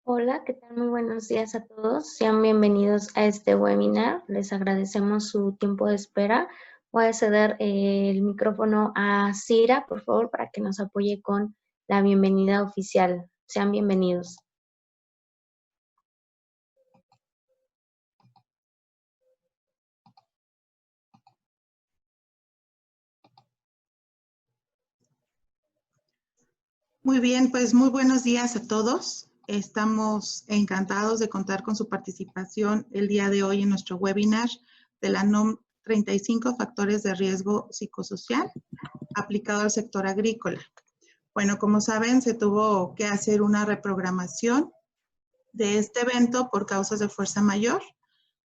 Hola, ¿qué tal? Muy buenos días a todos. Sean bienvenidos a este webinar. Les agradecemos su tiempo de espera. Voy a ceder el micrófono a Cira, por favor, para que nos apoye con la bienvenida oficial. Sean bienvenidos. Muy bien, pues muy buenos días a todos. Estamos encantados de contar con su participación el día de hoy en nuestro webinar de la NOM 35 Factores de Riesgo Psicosocial aplicado al sector agrícola. Bueno, como saben, se tuvo que hacer una reprogramación de este evento por causas de fuerza mayor.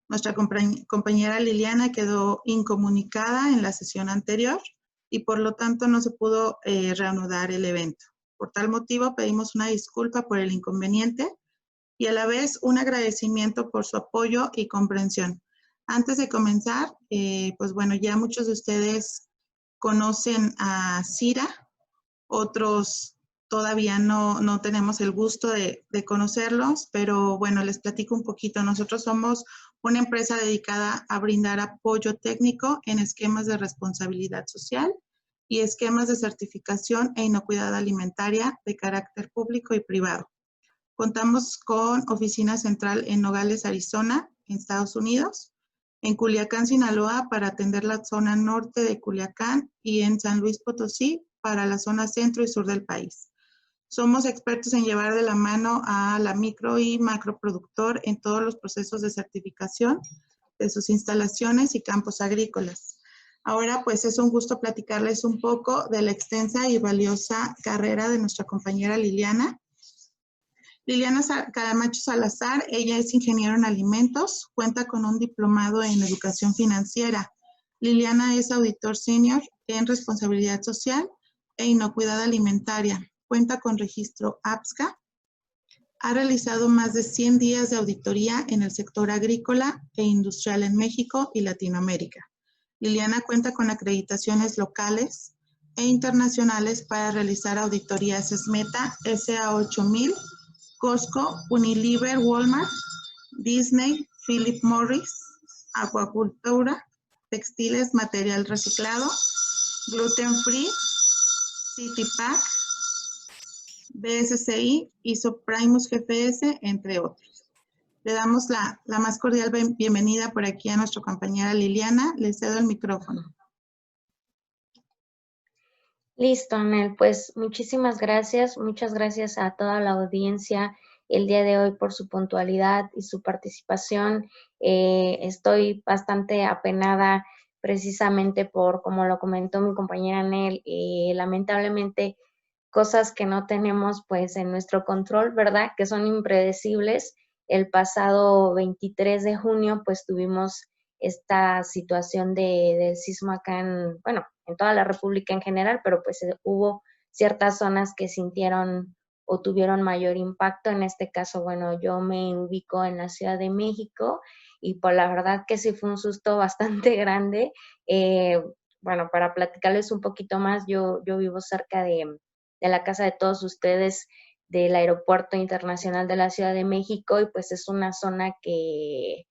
Nuestra compañera Liliana quedó incomunicada en la sesión anterior y por lo tanto no se pudo reanudar el evento. Por tal motivo pedimos una disculpa por el inconveniente y a la vez un agradecimiento por su apoyo y comprensión. Antes de comenzar, pues bueno, ya muchos de ustedes conocen a Cira, otros todavía no tenemos el gusto de conocerlos, pero bueno, les platico un poquito. Nosotros somos una empresa dedicada a brindar apoyo técnico en esquemas de responsabilidad social y esquemas de certificación e inocuidad alimentaria de carácter público y privado. Contamos con oficina central en Nogales, Arizona, en Estados Unidos, en Culiacán, Sinaloa, para atender la zona norte de Culiacán y en San Luis Potosí, para la zona centro y sur del país. Somos expertos en llevar de la mano a la micro y macroproductor en todos los procesos de certificación de sus instalaciones y campos agrícolas. Ahora, pues es un gusto platicarles un poco de la extensa y valiosa carrera de nuestra compañera Liliana. Liliana Camacho Salazar, ella es ingeniero en alimentos, cuenta con un diplomado en educación financiera. Liliana es auditor senior en responsabilidad social e inocuidad alimentaria. Cuenta con registro APSCA. Ha realizado más de 100 días de auditoría en el sector agrícola e industrial en México y Latinoamérica. Liliana cuenta con acreditaciones locales e internacionales para realizar auditorías SMETA, SA8000, Costco, Unilever, Walmart, Disney, Philip Morris, Acuacultura, Textiles, Material Reciclado, Gluten Free, CityPack, BSCI, Isoprimus GPS, entre otros. Le damos la más cordial bienvenida por aquí a nuestra compañera Liliana. Le cedo el micrófono. Listo, Anel. Pues muchísimas gracias. Muchas gracias a toda la audiencia el día de hoy por su puntualidad y su participación. Estoy bastante apenada precisamente por, como lo comentó mi compañera Anel, lamentablemente cosas que no tenemos pues en nuestro control, ¿verdad? Que son impredecibles. El pasado 23 de junio pues tuvimos esta situación del sismo acá en toda la República en general, pero pues hubo ciertas zonas que sintieron o tuvieron mayor impacto. En este caso, bueno, yo me ubico en la Ciudad de México y pues la verdad que sí fue un susto bastante grande. Bueno, para platicarles un poquito más, yo vivo cerca de la casa de todos ustedes del Aeropuerto Internacional de la Ciudad de México y pues es una zona que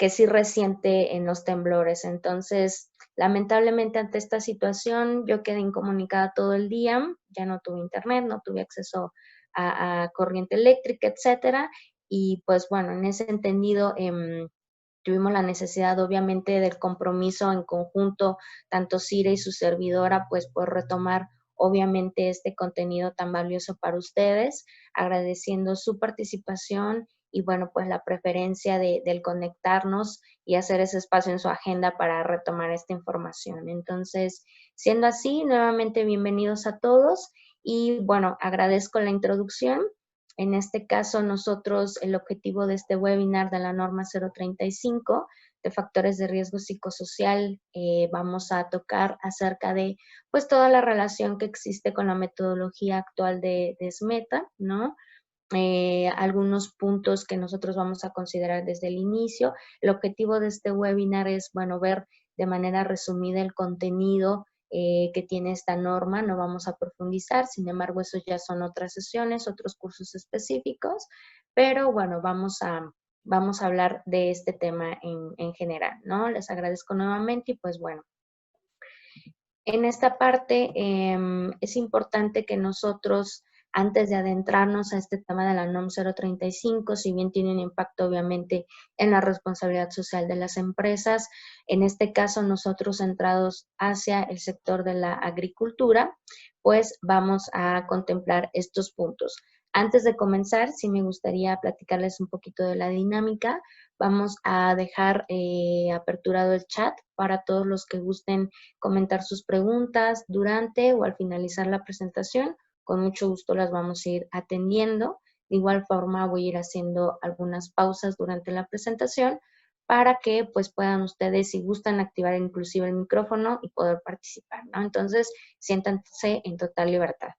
sí resiente en los temblores. Entonces, lamentablemente ante esta situación yo quedé incomunicada todo el día, ya no tuve internet, no tuve acceso a corriente eléctrica, etcétera. Y pues bueno, en ese entendido tuvimos la necesidad obviamente del compromiso en conjunto, tanto Cira y su servidora, pues por retomar obviamente este contenido tan valioso para ustedes, agradeciendo su participación y bueno, pues la preferencia del conectarnos y hacer ese espacio en su agenda para retomar esta información. Entonces, siendo así, nuevamente bienvenidos a todos y bueno, agradezco la introducción. En este caso, nosotros, el objetivo de este webinar de la norma 035 de factores de riesgo psicosocial, vamos a tocar acerca de pues toda la relación que existe con la metodología actual de SMETA, ¿no? Algunos puntos que nosotros vamos a considerar desde el inicio. El objetivo de este webinar es, bueno, ver de manera resumida el contenido que tiene esta norma, no vamos a profundizar, sin embargo, eso ya son otras sesiones, otros cursos específicos, pero bueno, vamos a hablar de este tema en general, ¿no? Les agradezco nuevamente y pues bueno, en esta parte es importante que nosotros, antes de adentrarnos a este tema de la NOM 035, si bien tiene un impacto obviamente en la responsabilidad social de las empresas, en este caso nosotros centrados hacia el sector de la agricultura, pues vamos a contemplar estos puntos. Antes de comenzar, sí me gustaría platicarles un poquito de la dinámica. Vamos a dejar aperturado el chat para todos los que gusten comentar sus preguntas durante o al finalizar la presentación. Con mucho gusto las vamos a ir atendiendo. De igual forma voy a ir haciendo algunas pausas durante la presentación para que pues puedan ustedes, si gustan, activar inclusive el micrófono y poder participar, ¿no? Entonces, siéntanse en total libertad.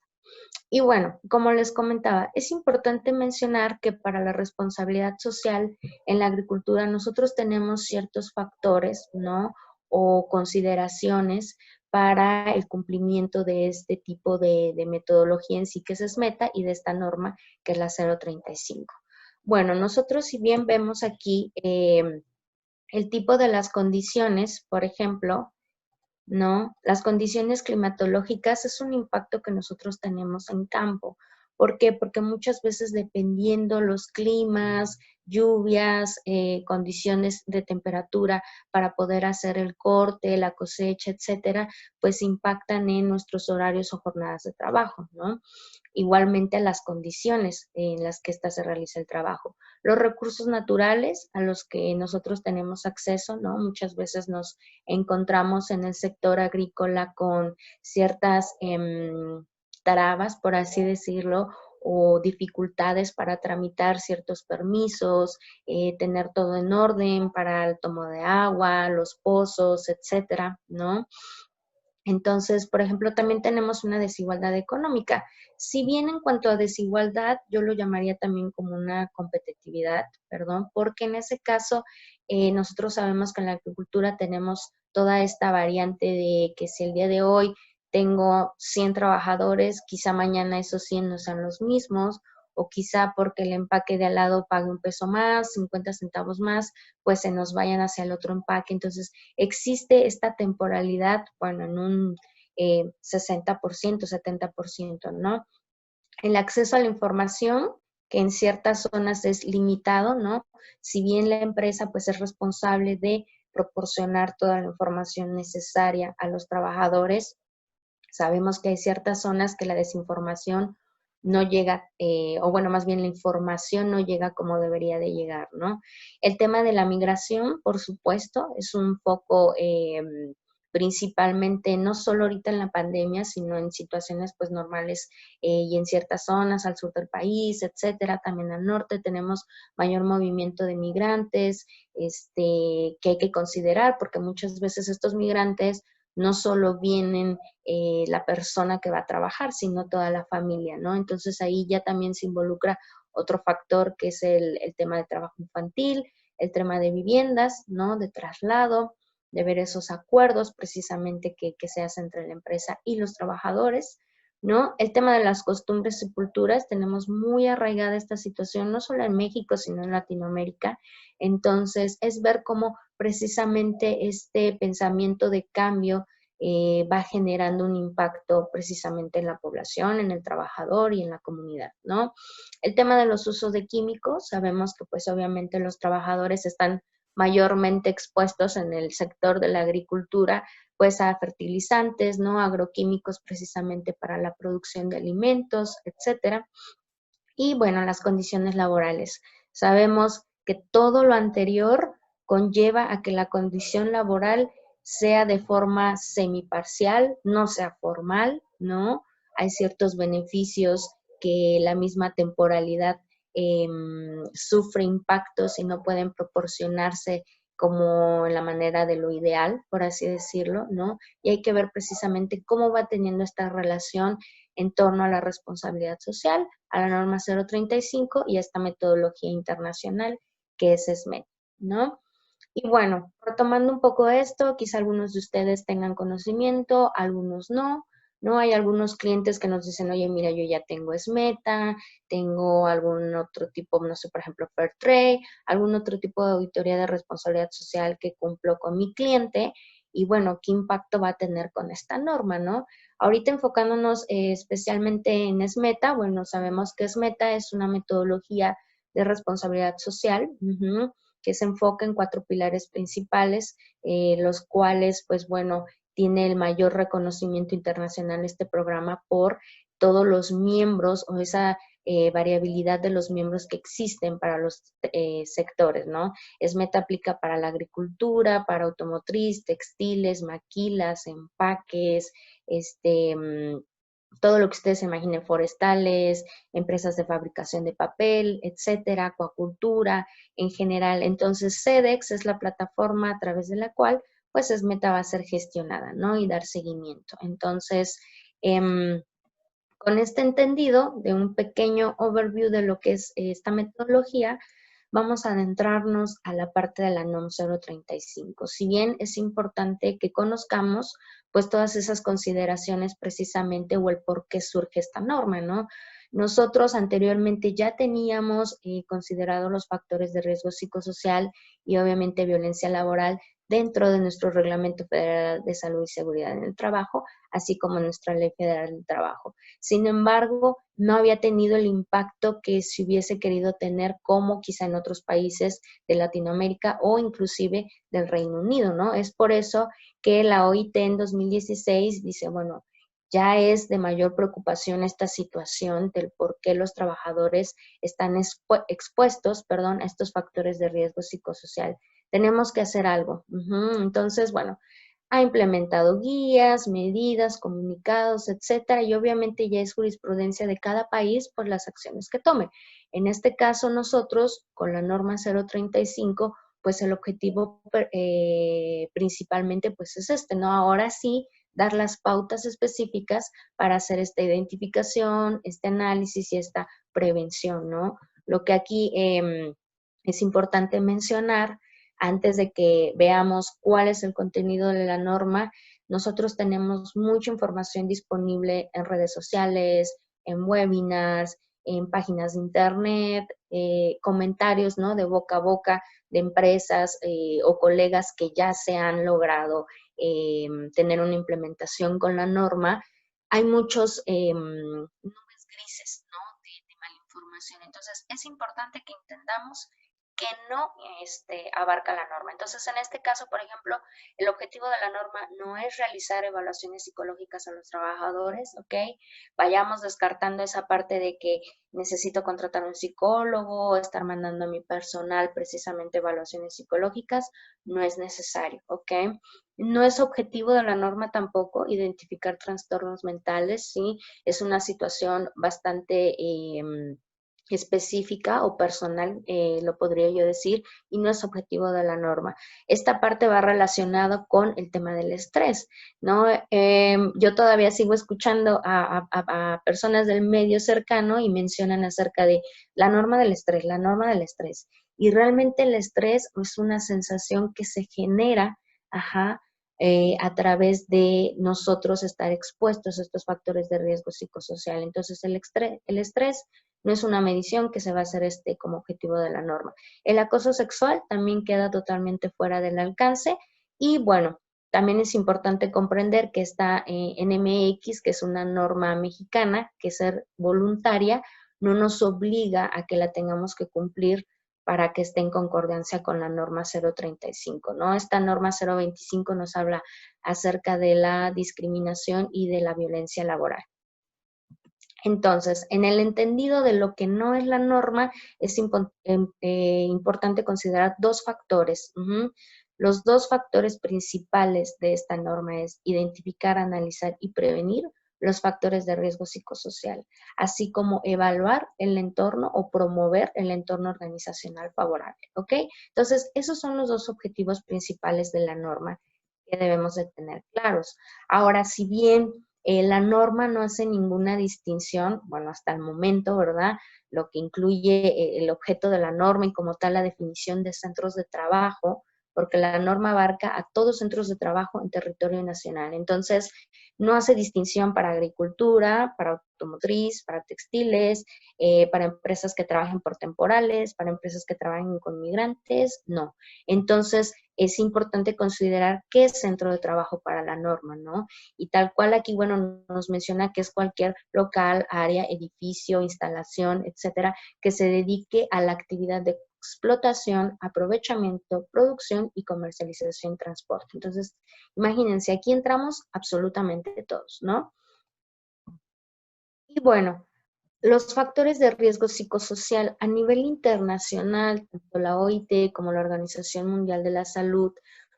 Y bueno, como les comentaba, es importante mencionar que para la responsabilidad social en la agricultura nosotros tenemos ciertos factores, ¿no? O consideraciones para el cumplimiento de este tipo de metodología en sí que es SMETA y de esta norma que es la 035. Bueno, nosotros si bien vemos aquí el tipo de las condiciones, por ejemplo, ¿no? Las condiciones climatológicas es un impacto que nosotros tenemos en campo. ¿Por qué? Porque muchas veces dependiendo los climas, lluvias, condiciones de temperatura para poder hacer el corte, la cosecha, etcétera, pues impactan en nuestros horarios o jornadas de trabajo, ¿no? Igualmente las condiciones en las que ésta se realiza el trabajo. Los recursos naturales a los que nosotros tenemos acceso, ¿no? Muchas veces nos encontramos en el sector agrícola con ciertas trabas, por así decirlo, o dificultades para tramitar ciertos permisos, tener todo en orden para el tomo de agua, los pozos, etcétera, ¿no? Entonces, por ejemplo, también tenemos una desigualdad económica. Si bien en cuanto a desigualdad, yo lo llamaría también como una competitividad, perdón, porque en ese caso nosotros sabemos que en la agricultura tenemos toda esta variante de que si el día de hoy tengo 100 trabajadores, quizá mañana esos 100 no sean los mismos, o quizá porque el empaque de al lado pague un peso más, 50 centavos más, pues se nos vayan hacia el otro empaque. Entonces, existe esta temporalidad, bueno, en un 60%, 70%, ¿no? El acceso a la información, que en ciertas zonas es limitado, ¿no? Si bien la empresa pues es responsable de proporcionar toda la información necesaria a los trabajadores, sabemos que hay ciertas zonas que la desinformación no llega, o bueno, más bien la información no llega como debería de llegar, ¿no? El tema de la migración, por supuesto, es un foco principalmente, no solo ahorita en la pandemia, sino en situaciones pues normales y en ciertas zonas al sur del país, etcétera. También al norte tenemos mayor movimiento de migrantes, que hay que considerar, porque muchas veces estos migrantes no solo vienen la persona que va a trabajar, sino toda la familia, ¿no? Entonces ahí ya también se involucra otro factor que es el tema de trabajo infantil, el tema de viviendas, ¿no? De traslado, de ver esos acuerdos precisamente que se hacen entre la empresa y los trabajadores, ¿no? El tema de las costumbres y culturas, tenemos muy arraigada esta situación, no solo en México, sino en Latinoamérica. Entonces, es ver cómo precisamente este pensamiento de cambio va generando un impacto precisamente en la población, en el trabajador y en la comunidad, ¿no? El tema de los usos de químicos, sabemos que pues obviamente los trabajadores están mayormente expuestos en el sector de la agricultura, pues a fertilizantes, ¿no? Agroquímicos precisamente para la producción de alimentos, etcétera. Y bueno, las condiciones laborales. Sabemos que todo lo anterior conlleva a que la condición laboral sea de forma semiparcial, no sea formal, ¿no? Hay ciertos beneficios que la misma temporalidad sufre impactos y no pueden proporcionarse como en la manera de lo ideal, por así decirlo, ¿no? Y hay que ver precisamente cómo va teniendo esta relación en torno a la responsabilidad social, a la norma 035 y a esta metodología internacional que es SMET, ¿no? Y bueno, retomando un poco esto, quizá algunos de ustedes tengan conocimiento, algunos no. ¿No? Hay algunos clientes que nos dicen, oye, mira, yo ya tengo SMETA, tengo algún otro tipo, no sé, por ejemplo, Fairtrade, algún otro tipo de auditoría de responsabilidad social que cumplo con mi cliente y bueno, ¿qué impacto va a tener con esta norma, no? Ahorita enfocándonos especialmente en SMETA, bueno, sabemos que SMETA es una metodología de responsabilidad social, que se enfoca en 4 pilares principales, los cuales, pues bueno, tiene el mayor reconocimiento internacional este programa por todos los miembros o esa variabilidad de los miembros que existen para los sectores, ¿no? SMETA aplica para la agricultura, para automotriz, textiles, maquilas, empaques, todo lo que ustedes se imaginen, forestales, empresas de fabricación de papel, etcétera, acuacultura en general. Entonces, SEDEX es la plataforma a través de la cual, pues, SMETA va a ser gestionada, ¿no? Y dar seguimiento. Entonces, con este entendido de un pequeño overview de lo que es esta metodología, vamos a adentrarnos a la parte de la NOM 035. Si bien es importante que conozcamos pues todas esas consideraciones precisamente o el por qué surge esta norma, ¿no? Nosotros anteriormente ya teníamos considerado los factores de riesgo psicosocial y obviamente violencia laboral dentro de nuestro Reglamento Federal de Salud y Seguridad en el Trabajo, así como nuestra Ley Federal del Trabajo. Sin embargo, no había tenido el impacto que se hubiese querido tener como quizá en otros países de Latinoamérica o inclusive del Reino Unido, ¿no? Es por eso que la OIT en 2016 dice, bueno, ya es de mayor preocupación esta situación del por qué los trabajadores están expuestos, a estos factores de riesgo psicosocial. Tenemos que hacer algo. Entonces, bueno, ha implementado guías, medidas, comunicados, etcétera, y obviamente ya es jurisprudencia de cada país por las acciones que tome. En este caso, nosotros, con la norma 035, pues el objetivo principalmente pues es ¿no? Ahora sí, dar las pautas específicas para hacer esta identificación, este análisis y esta prevención, ¿no? Lo que aquí es importante mencionar antes de que veamos cuál es el contenido de la norma, nosotros tenemos mucha información disponible en redes sociales, en webinars, en páginas de internet, comentarios, ¿no? De boca a boca de empresas o colegas que ya se han logrado tener una implementación con la norma. Hay muchos nubes grises, ¿no? De mala información. Entonces, es importante que entendamos que no abarca la norma. Entonces, en este caso, por ejemplo, el objetivo de la norma no es realizar evaluaciones psicológicas a los trabajadores, ¿ok? Vayamos descartando esa parte de que necesito contratar un psicólogo, estar mandando a mi personal precisamente evaluaciones psicológicas, no es necesario, ¿ok? No es objetivo de la norma tampoco identificar trastornos mentales, ¿sí? Es una situación bastante específica o personal, lo podría yo decir, y no es objetivo de la norma. Esta parte va relacionado con el tema del estrés, ¿no? Yo todavía sigo escuchando a personas del medio cercano y mencionan acerca de la norma del estrés, la norma del estrés. Y realmente el estrés es una sensación que se genera, a través de nosotros estar expuestos a estos factores de riesgo psicosocial. Entonces, el estrés no es una medición que se va a hacer como objetivo de la norma. El acoso sexual también queda totalmente fuera del alcance y bueno, también es importante comprender que esta NMX, que es una norma mexicana, que es ser voluntaria, no nos obliga a que la tengamos que cumplir para que esté en concordancia con la norma 035, ¿no? Esta norma 025 nos habla acerca de la discriminación y de la violencia laboral. Entonces, en el entendido de lo que no es la norma, es importante considerar dos factores. Los dos factores principales de esta norma es identificar, analizar y prevenir los factores de riesgo psicosocial, así como evaluar el entorno o promover el entorno organizacional favorable, ¿ok? Entonces, esos son los dos objetivos principales de la norma que debemos de tener claros. Ahora, si bien la norma no hace ninguna distinción, bueno, hasta el momento, ¿verdad? Lo que incluye el objeto de la norma y como tal la definición de centros de trabajo, porque la norma abarca a todos centros de trabajo en territorio nacional. Entonces, no hace distinción para agricultura, para automotriz, para textiles, para empresas que trabajen por temporales, para empresas que trabajen con migrantes, no. Entonces, es importante considerar qué es centro de trabajo para la norma, ¿no? Y tal cual aquí, bueno, nos menciona que es cualquier local, área, edificio, instalación, etcétera, que se dedique a la actividad de explotación, aprovechamiento, producción y comercialización, transporte. Entonces, imagínense, aquí entramos absolutamente todos, ¿no? Y bueno, los factores de riesgo psicosocial a nivel internacional, tanto la OIT como la Organización Mundial de la Salud,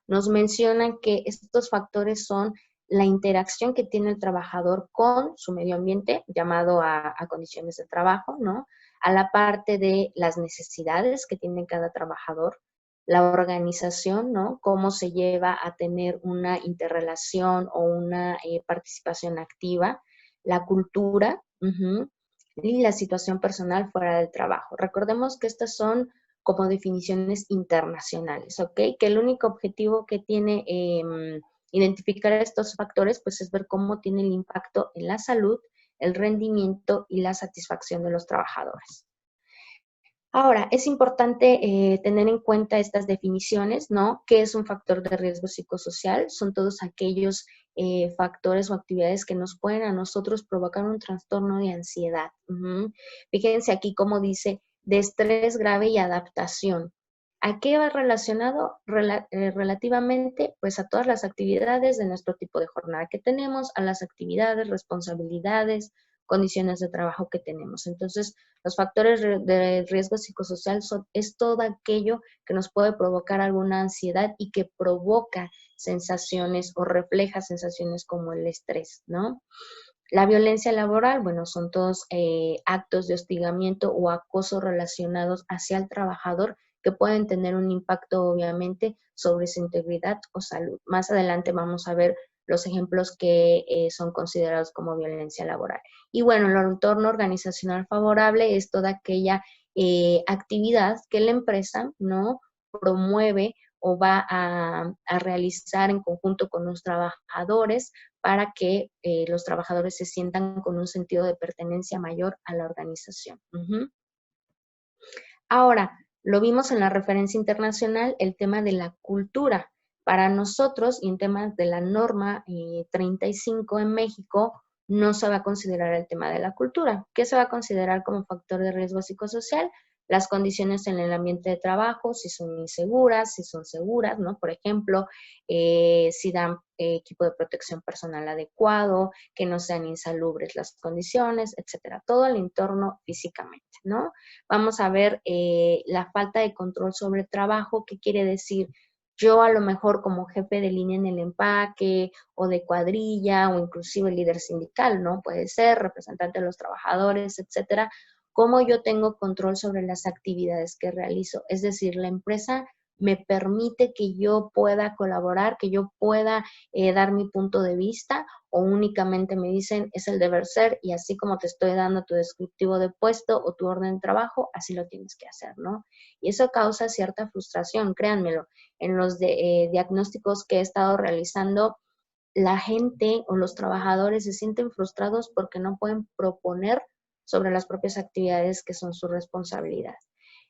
nos mencionan que estos factores son la interacción que tiene el trabajador con su medio ambiente, llamado a condiciones de trabajo, ¿no? A la parte de las necesidades que tiene cada trabajador, la organización, ¿no? Cómo se lleva a tener una interrelación o una participación activa, la cultura, y la situación personal fuera del trabajo. Recordemos que estas son como definiciones internacionales, ¿ok? Que el único objetivo que tiene identificar estos factores, pues es ver cómo tiene el impacto en la salud, el rendimiento y la satisfacción de los trabajadores. Ahora, es importante tener en cuenta estas definiciones, ¿no? ¿Qué es un factor de riesgo psicosocial? Son todos aquellos factores o actividades que nos pueden a nosotros provocar un trastorno de ansiedad. Fíjense aquí cómo dice de estrés grave y adaptación. ¿A qué va relacionado? Relativamente, pues a todas las actividades de nuestro tipo de jornada que tenemos, a las actividades, responsabilidades, condiciones de trabajo que tenemos. Entonces, los factores de riesgo psicosocial es todo aquello que nos puede provocar alguna ansiedad y que provoca sensaciones o refleja sensaciones como el estrés, ¿no? La violencia laboral, bueno, son todos actos de hostigamiento o acoso relacionados hacia el trabajador que pueden tener un impacto, obviamente, sobre su integridad o salud. Más adelante vamos a ver los ejemplos que son considerados como violencia laboral. Y bueno, el entorno organizacional favorable es toda aquella actividad que la empresa no promueve o va a realizar en conjunto con los trabajadores para que los trabajadores se sientan con un sentido de pertenencia mayor a la organización. Ahora, lo vimos en la referencia internacional, el tema de la cultura. Para nosotros, y en temas de la norma 35 en México, no se va a considerar el tema de la cultura. ¿Qué se va a considerar como factor de riesgo psicosocial? Las condiciones en el ambiente de trabajo, si son inseguras, si son seguras, ¿no? Por ejemplo, si dan equipo de protección personal adecuado, que no sean insalubres las condiciones, etcétera. Todo el entorno físicamente, ¿no? Vamos a ver la falta de control sobre el trabajo. ¿Qué quiere decir? Yo a lo mejor como jefe de línea en el empaque o de cuadrilla o inclusive líder sindical, ¿no? Puede ser representante de los trabajadores, etcétera. ¿Cómo yo tengo control sobre las actividades que realizo? Es decir, la empresa me permite que yo pueda colaborar, que yo pueda dar mi punto de vista, o únicamente me dicen es el deber ser y así como te estoy dando tu descriptivo de puesto o tu orden de trabajo, así lo tienes que hacer, ¿no? Y eso causa cierta frustración, créanmelo. En los diagnósticos que he estado realizando, la gente o los trabajadores se sienten frustrados porque no pueden proponer sobre las propias actividades que son su responsabilidad.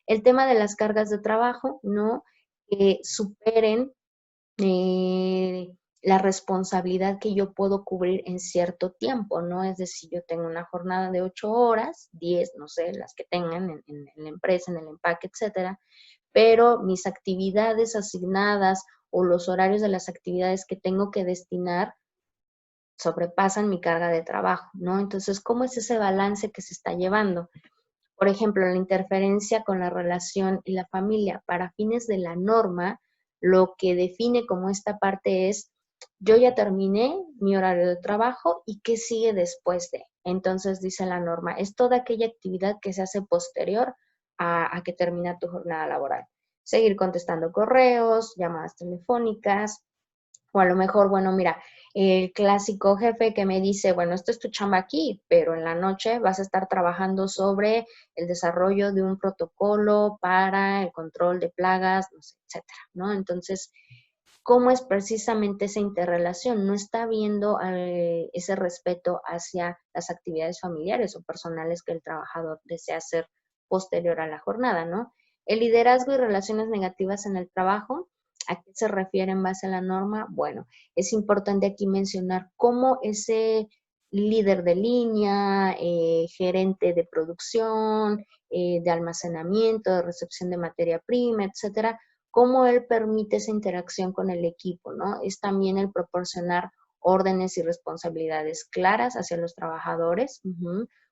El tema de las cargas de trabajo, ¿no? Que superen la responsabilidad que yo puedo cubrir en cierto tiempo, ¿no? Es decir, yo tengo una jornada de 8 horas, 10, no sé, las que tengan en la empresa, en el empaque, etcétera, pero mis actividades asignadas o los horarios de las actividades que tengo que destinar sobrepasan mi carga de trabajo, ¿no? Entonces, ¿cómo es ese balance que se está llevando? Por ejemplo, la interferencia con la relación y la familia. Para fines de la norma, lo que define como esta parte es, yo ya terminé mi horario de trabajo y qué sigue después de. Entonces dice la norma, es toda aquella actividad que se hace posterior a que termina tu jornada laboral. Seguir contestando correos, llamadas telefónicas, O a lo mejor, bueno, mira, el clásico jefe que me dice, bueno, esto es tu chamba aquí, pero en la noche vas a estar trabajando sobre el desarrollo de un protocolo para el control de plagas, no sé, etcétera, ¿no? Entonces, ¿cómo es precisamente esa interrelación? No está habiendo ese respeto hacia las actividades familiares o personales que el trabajador desea hacer posterior a la jornada, ¿no? El liderazgo y relaciones negativas en el trabajo, ¿a qué se refiere en base a la norma? Bueno, es importante aquí mencionar cómo ese líder de línea, gerente de producción, de almacenamiento, de recepción de materia prima, etcétera, cómo él permite esa interacción con el equipo, ¿no? Es también el proporcionar órdenes y responsabilidades claras hacia los trabajadores,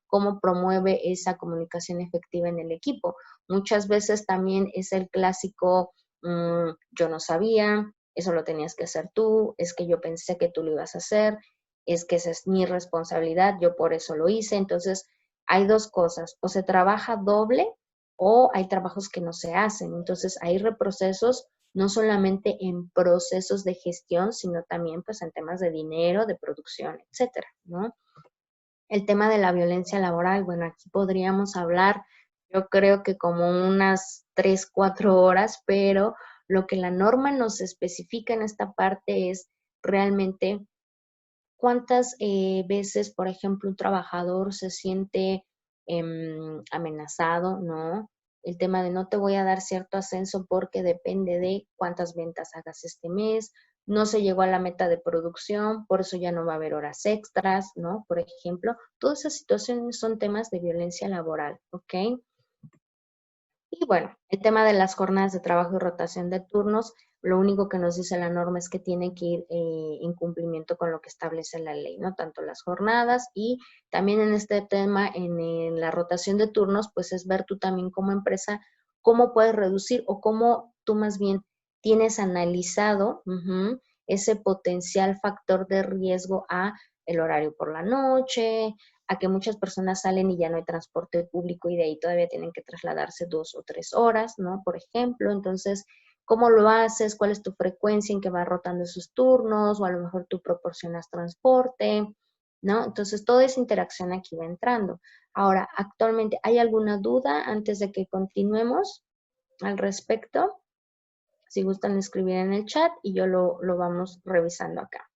cómo promueve esa comunicación efectiva en el equipo. Muchas veces también es el clásico, yo no sabía, eso lo tenías que hacer tú, es que yo pensé que tú lo ibas a hacer, es que esa es mi responsabilidad, yo por eso lo hice. Entonces, hay dos cosas, o se trabaja doble o hay trabajos que no se hacen. Entonces, hay reprocesos no solamente en procesos de gestión, sino también pues en temas de dinero, de producción, etcétera, ¿no? El tema de la violencia laboral, bueno, aquí podríamos hablar, yo creo que como unas 3, 4 horas, pero lo que la norma nos especifica en esta parte es realmente cuántas veces, por ejemplo, un trabajador se siente amenazado, ¿no? El tema de no te voy a dar cierto ascenso porque depende de cuántas ventas hagas este mes, no se llegó a la meta de producción, por eso ya no va a haber horas extras, ¿no? Por ejemplo, todas esas situaciones son temas de violencia laboral, ¿ok? Y bueno, el tema de las jornadas de trabajo y rotación de turnos, lo único que nos dice la norma es que tiene que ir en cumplimiento con lo que establece la ley, ¿no? Tanto las jornadas y también en este tema, en la rotación de turnos, pues es ver tú también como empresa cómo puedes reducir o cómo tú más bien tienes analizado ese potencial factor de riesgo a el horario por la noche, a que muchas personas salen y ya no hay transporte público y de ahí todavía tienen que trasladarse 2 o 3 horas, ¿no? Por ejemplo, entonces, ¿cómo lo haces? ¿Cuál es tu frecuencia en que va rotando esos turnos? O a lo mejor tú proporcionas transporte, ¿no? Entonces, toda esa interacción aquí va entrando. Ahora, actualmente, ¿hay alguna duda antes de que continuemos al respecto? Si gustan escribir en el chat y yo lo vamos revisando acá.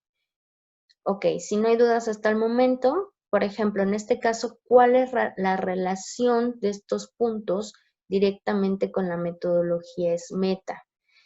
Ok, si no hay dudas hasta el momento, por ejemplo, en este caso, ¿cuál es la relación de estos puntos directamente con la metodología SMETA?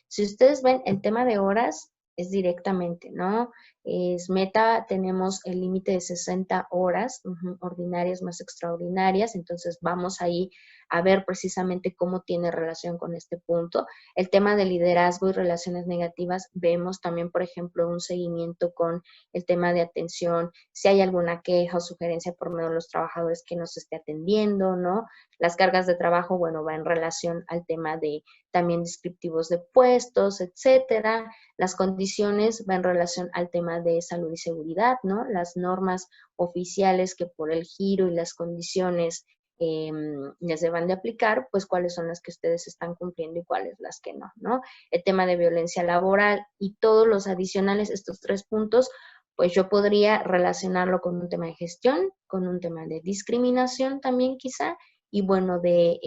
Si ustedes ven, el tema de horas es directamente, ¿no? SMETA tenemos el límite de 60 horas ordinarias más extraordinarias, entonces vamos ahí a ver precisamente cómo tiene relación con este punto. El tema de liderazgo y relaciones negativas, vemos también, por ejemplo, un seguimiento con el tema de atención, si hay alguna queja o sugerencia por medio de los trabajadores que nos esté atendiendo, ¿no? Las cargas de trabajo, bueno, va en relación al tema de también descriptivos de puestos, etcétera. Las condiciones va en relación al tema de salud y seguridad, ¿no? Las normas oficiales que por el giro y las condiciones les deban de aplicar, pues cuáles son las que ustedes están cumpliendo y cuáles las que no, ¿no? El tema de violencia laboral y todos los adicionales, estos 3 puntos, pues yo podría relacionarlo con un tema de gestión, con un tema de discriminación también quizá, y bueno, de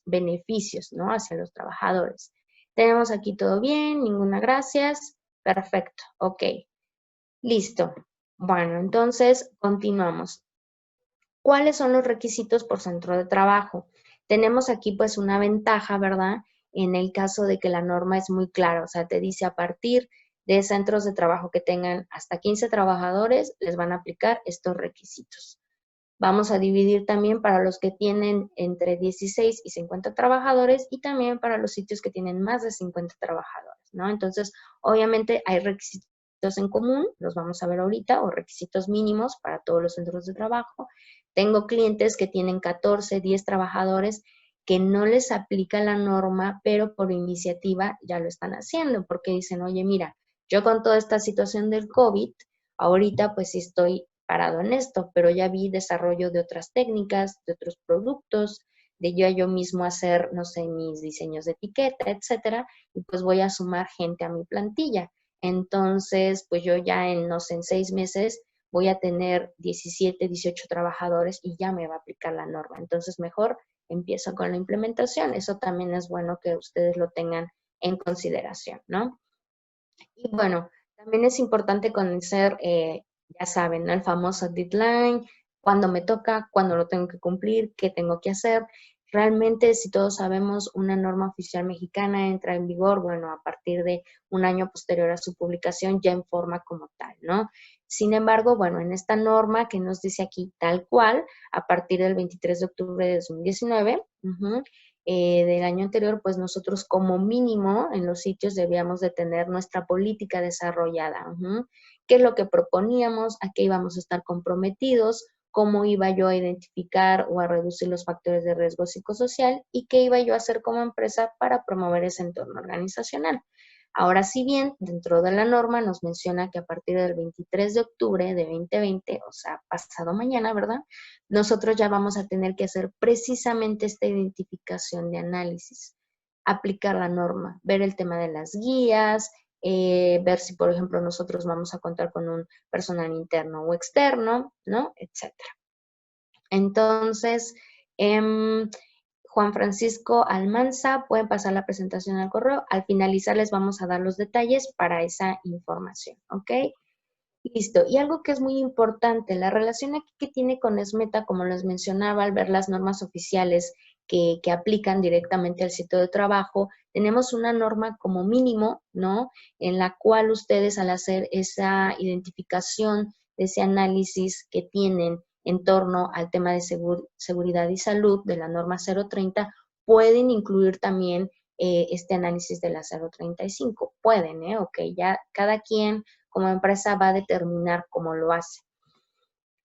beneficios, ¿no? Hacia los trabajadores. Tenemos aquí todo bien, ninguna gracias. Perfecto, ok. Listo. Bueno, entonces continuamos. ¿Cuáles son los requisitos por centro de trabajo? Tenemos aquí pues una ventaja, ¿verdad? En el caso de que la norma es muy clara, o sea, te dice a partir de centros de trabajo que tengan hasta 15 trabajadores, les van a aplicar estos requisitos. Vamos a dividir también para los que tienen entre 16 y 50 trabajadores y también para los sitios que tienen más de 50 trabajadores, ¿no? Entonces, obviamente hay requisitos en común, los vamos a ver ahorita, o requisitos mínimos para todos los centros de trabajo. Tengo clientes que tienen 14, 10 trabajadores que no les aplica la norma, pero por iniciativa ya lo están haciendo, porque dicen, oye, mira, yo con toda esta situación del COVID, ahorita pues sí estoy parado en esto, pero ya vi desarrollo de otras técnicas, de otros productos, de yo mismo hacer, no sé, mis diseños de etiqueta, etcétera, y pues voy a sumar gente a mi plantilla. Entonces, pues yo ya no sé, en 6 meses voy a tener 17, 18 trabajadores y ya me va a aplicar la norma. Entonces, mejor empiezo con la implementación. Eso también es bueno que ustedes lo tengan en consideración, ¿no? Y bueno, también es importante conocer, ya saben, ¿no? El famoso deadline, cuándo me toca, cuándo lo tengo que cumplir, qué tengo que hacer. Realmente, si todos sabemos, una norma oficial mexicana entra en vigor, bueno, a partir de un año posterior a su publicación, ya en forma como tal, ¿no? Sin embargo, bueno, en esta norma que nos dice aquí tal cual, a partir del 23 de octubre de 2019, del año anterior, pues nosotros como mínimo en los sitios debíamos de tener nuestra política desarrollada. ¿Qué es lo que proponíamos? ¿A qué íbamos a estar comprometidos? ¿Cómo iba yo a identificar o a reducir los factores de riesgo psicosocial? ¿Y qué iba yo a hacer como empresa para promover ese entorno organizacional? Ahora, si bien dentro de la norma nos menciona que a partir del 23 de octubre de 2020, o sea, pasado mañana, ¿verdad? Nosotros ya vamos a tener que hacer precisamente esta identificación de análisis, aplicar la norma, ver el tema de las guías, ver si, por ejemplo, nosotros vamos a contar con un personal interno o externo, ¿no? Etcétera. Entonces, Juan Francisco Almanza, pueden pasar la presentación al correo. Al finalizar les vamos a dar los detalles para esa información, ¿ok? Listo. Y algo que es muy importante, la relación aquí que tiene con ESMETA, como les mencionaba, al ver las normas oficiales que aplican directamente al sitio de trabajo, tenemos una norma como mínimo, ¿no? En la cual ustedes al hacer esa identificación, ese análisis que tienen en torno al tema de seguridad y salud de la norma 030, pueden incluir también este análisis de la 035. Pueden, ¿eh? Ok, ya cada quien como empresa va a determinar cómo lo hace.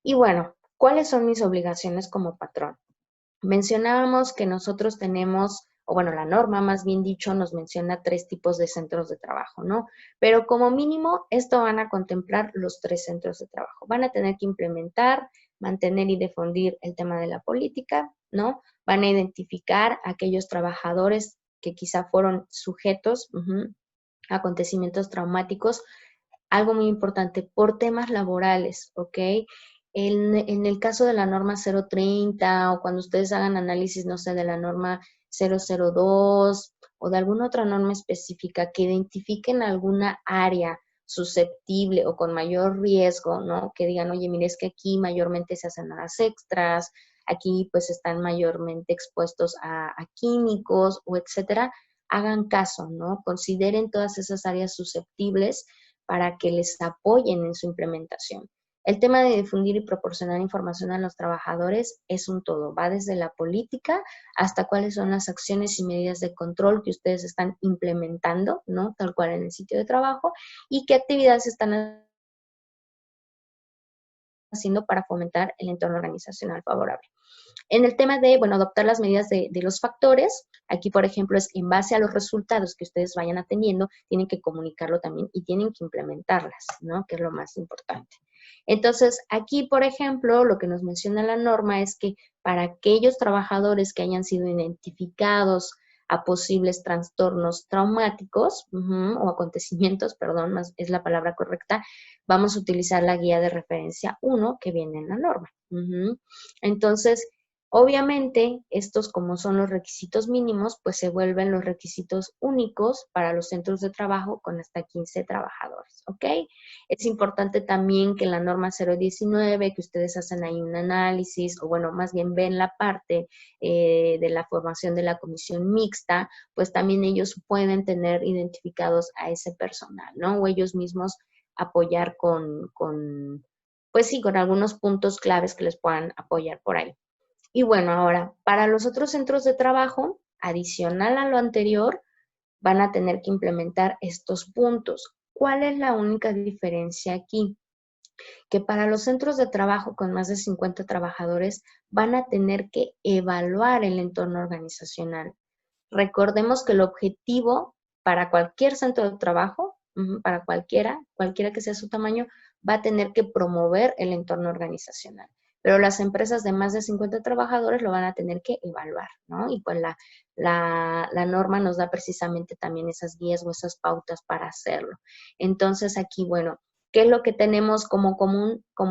Y bueno, ¿cuáles son mis obligaciones como patrón? Mencionábamos que nosotros tenemos, o bueno, la norma más bien dicho nos menciona 3 tipos de centros de trabajo, ¿no? Pero como mínimo, esto van a contemplar los 3 centros de trabajo. Van a tener que implementar, mantener y difundir el tema de la política, ¿no? Van a identificar a aquellos trabajadores que quizá fueron sujetos a acontecimientos traumáticos, algo muy importante, por temas laborales, ¿ok? En el caso de la norma 030 o cuando ustedes hagan análisis, no sé, de la norma 002 o de alguna otra norma específica que identifiquen alguna área susceptible o con mayor riesgo, ¿no? Que digan, oye, mire, es que aquí mayormente se hacen horas extras, aquí pues están mayormente expuestos a químicos o etcétera, hagan caso, ¿no? Consideren todas esas áreas susceptibles para que les apoyen en su implementación. El tema de difundir y proporcionar información a los trabajadores es un todo, va desde la política hasta cuáles son las acciones y medidas de control que ustedes están implementando, ¿no? Tal cual en el sitio de trabajo, y qué actividades están haciendo para fomentar el entorno organizacional favorable. En el tema de, bueno, adoptar las medidas de los factores, aquí, por ejemplo, es en base a los resultados que ustedes vayan atendiendo, tienen que comunicarlo también y tienen que implementarlas, ¿no? Que es lo más importante. Entonces, aquí, por ejemplo, lo que nos menciona la norma es que para aquellos trabajadores que hayan sido identificados a posibles trastornos traumáticos o acontecimientos, perdón, más es la palabra correcta, vamos a utilizar la guía de referencia 1 que viene en la norma. Entonces, obviamente, estos como son los requisitos mínimos, pues se vuelven los requisitos únicos para los centros de trabajo con hasta 15 trabajadores, ¿ok? Es importante también que en la norma 019, que ustedes hacen ahí un análisis, o bueno, más bien ven la parte de la formación de la comisión mixta, pues también ellos pueden tener identificados a ese personal, ¿no? O ellos mismos apoyar pues sí, con algunos puntos claves que les puedan apoyar por ahí. Y bueno, ahora, para los otros centros de trabajo, adicional a lo anterior, van a tener que implementar estos puntos. ¿Cuál es la única diferencia aquí? Que para los centros de trabajo con más de 50 trabajadores van a tener que evaluar el entorno organizacional. Recordemos que el objetivo para cualquier centro de trabajo, para cualquiera que sea su tamaño, va a tener que promover el entorno organizacional. pero las empresas de más de 50 trabajadores lo van a tener que evaluar, ¿no? Y pues la norma nos da precisamente también esas guías o esas pautas para hacerlo. Entonces aquí, bueno, ¿qué es lo que tenemos como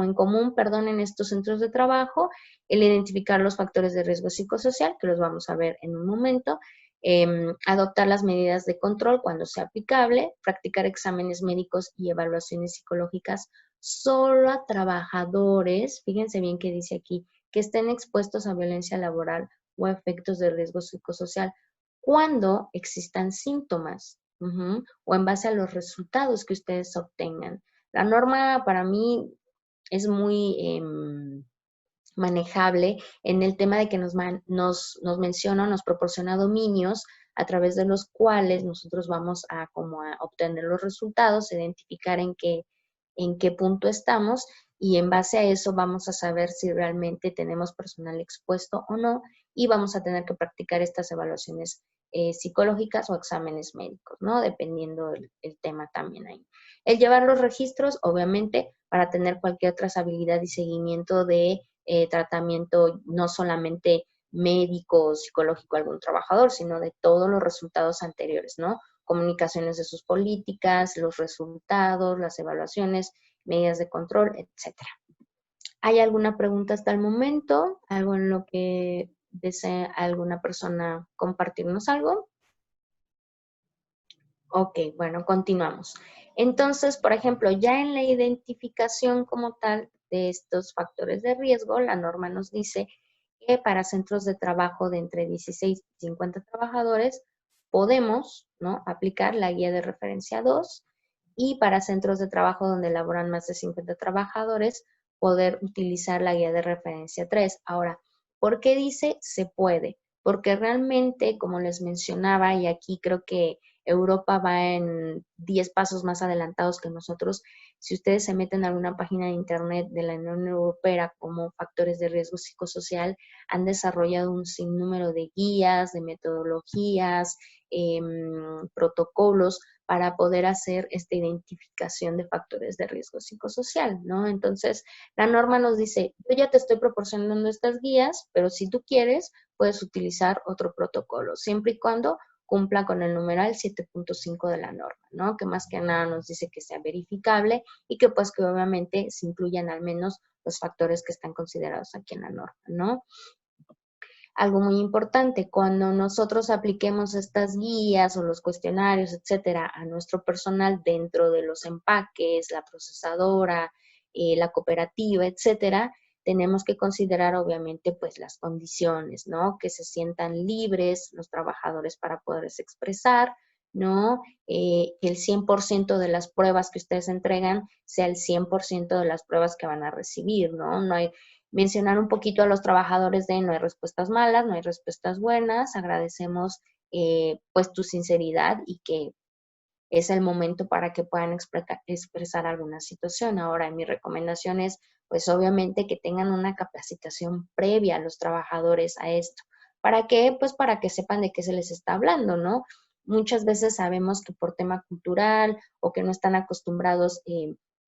en común, perdón, en estos centros de trabajo? El identificar los factores de riesgo psicosocial, que los vamos a ver en un momento, adoptar las medidas de control cuando sea aplicable, practicar exámenes médicos y evaluaciones psicológicas solo a trabajadores, fíjense bien que dice aquí, que estén expuestos a violencia laboral o a efectos de riesgo psicosocial cuando existan síntomas, o en base a los resultados que ustedes obtengan. La norma para mí es muy manejable en el tema de que nos menciona, nos proporciona dominios a través de los cuales nosotros vamos a como a obtener los resultados, identificar en qué punto estamos y en base a eso vamos a saber si realmente tenemos personal expuesto o no y vamos a tener que practicar estas evaluaciones psicológicas o exámenes médicos, ¿no? Dependiendo el tema también ahí. El llevar los registros, obviamente, para tener cualquier trazabilidad y seguimiento de tratamiento no solamente médico o psicológico a algún trabajador, sino de todos los resultados anteriores, ¿no? Comunicaciones de sus políticas, los resultados, las evaluaciones, medidas de control, etcétera. ¿Hay alguna pregunta hasta el momento? ¿Algo en lo que desea alguna persona compartirnos algo? Ok, bueno, continuamos. Entonces, por ejemplo, ya en la identificación como tal de estos factores de riesgo, la norma nos dice que para centros de trabajo de entre 16 y 50 trabajadores podemos, ¿no?, aplicar la guía de referencia 2 y para centros de trabajo donde laboran más de 50 trabajadores poder utilizar la guía de referencia 3. Ahora, ¿por qué dice se puede? Porque realmente, como les mencionaba, y aquí creo que Europa va en 10 pasos más adelantados que nosotros. Si ustedes se meten a alguna página de internet de la Unión Europea como factores de riesgo psicosocial, han desarrollado un sinnúmero de guías, de metodologías, protocolos para poder hacer esta identificación de factores de riesgo psicosocial, ¿no? Entonces, la norma nos dice, yo ya te estoy proporcionando estas guías, pero si tú quieres, puedes utilizar otro protocolo, siempre y cuando cumpla con el numeral 7.5 de la norma, ¿no? Que más que nada nos dice que sea verificable y que pues que obviamente se incluyan al menos los factores que están considerados aquí en la norma, ¿no? Algo muy importante, cuando nosotros apliquemos estas guías o los cuestionarios, etcétera, a nuestro personal dentro de los empaques, la procesadora, la cooperativa, etcétera, tenemos que considerar obviamente pues las condiciones, ¿no? Que se sientan libres los trabajadores para poderse expresar, ¿no? Que el 100% de las pruebas que ustedes entregan sea el 100% de las pruebas que van a recibir, ¿no? No hay mencionar un poquito a los trabajadores de no hay respuestas malas, no hay respuestas buenas, agradecemos pues tu sinceridad y que es el momento para que puedan expresar alguna situación. Ahora, mi recomendación es, pues obviamente que tengan una capacitación previa a los trabajadores a esto. ¿Para qué? Pues para que sepan de qué se les está hablando, ¿no? Muchas veces sabemos que por tema cultural o que no están acostumbrados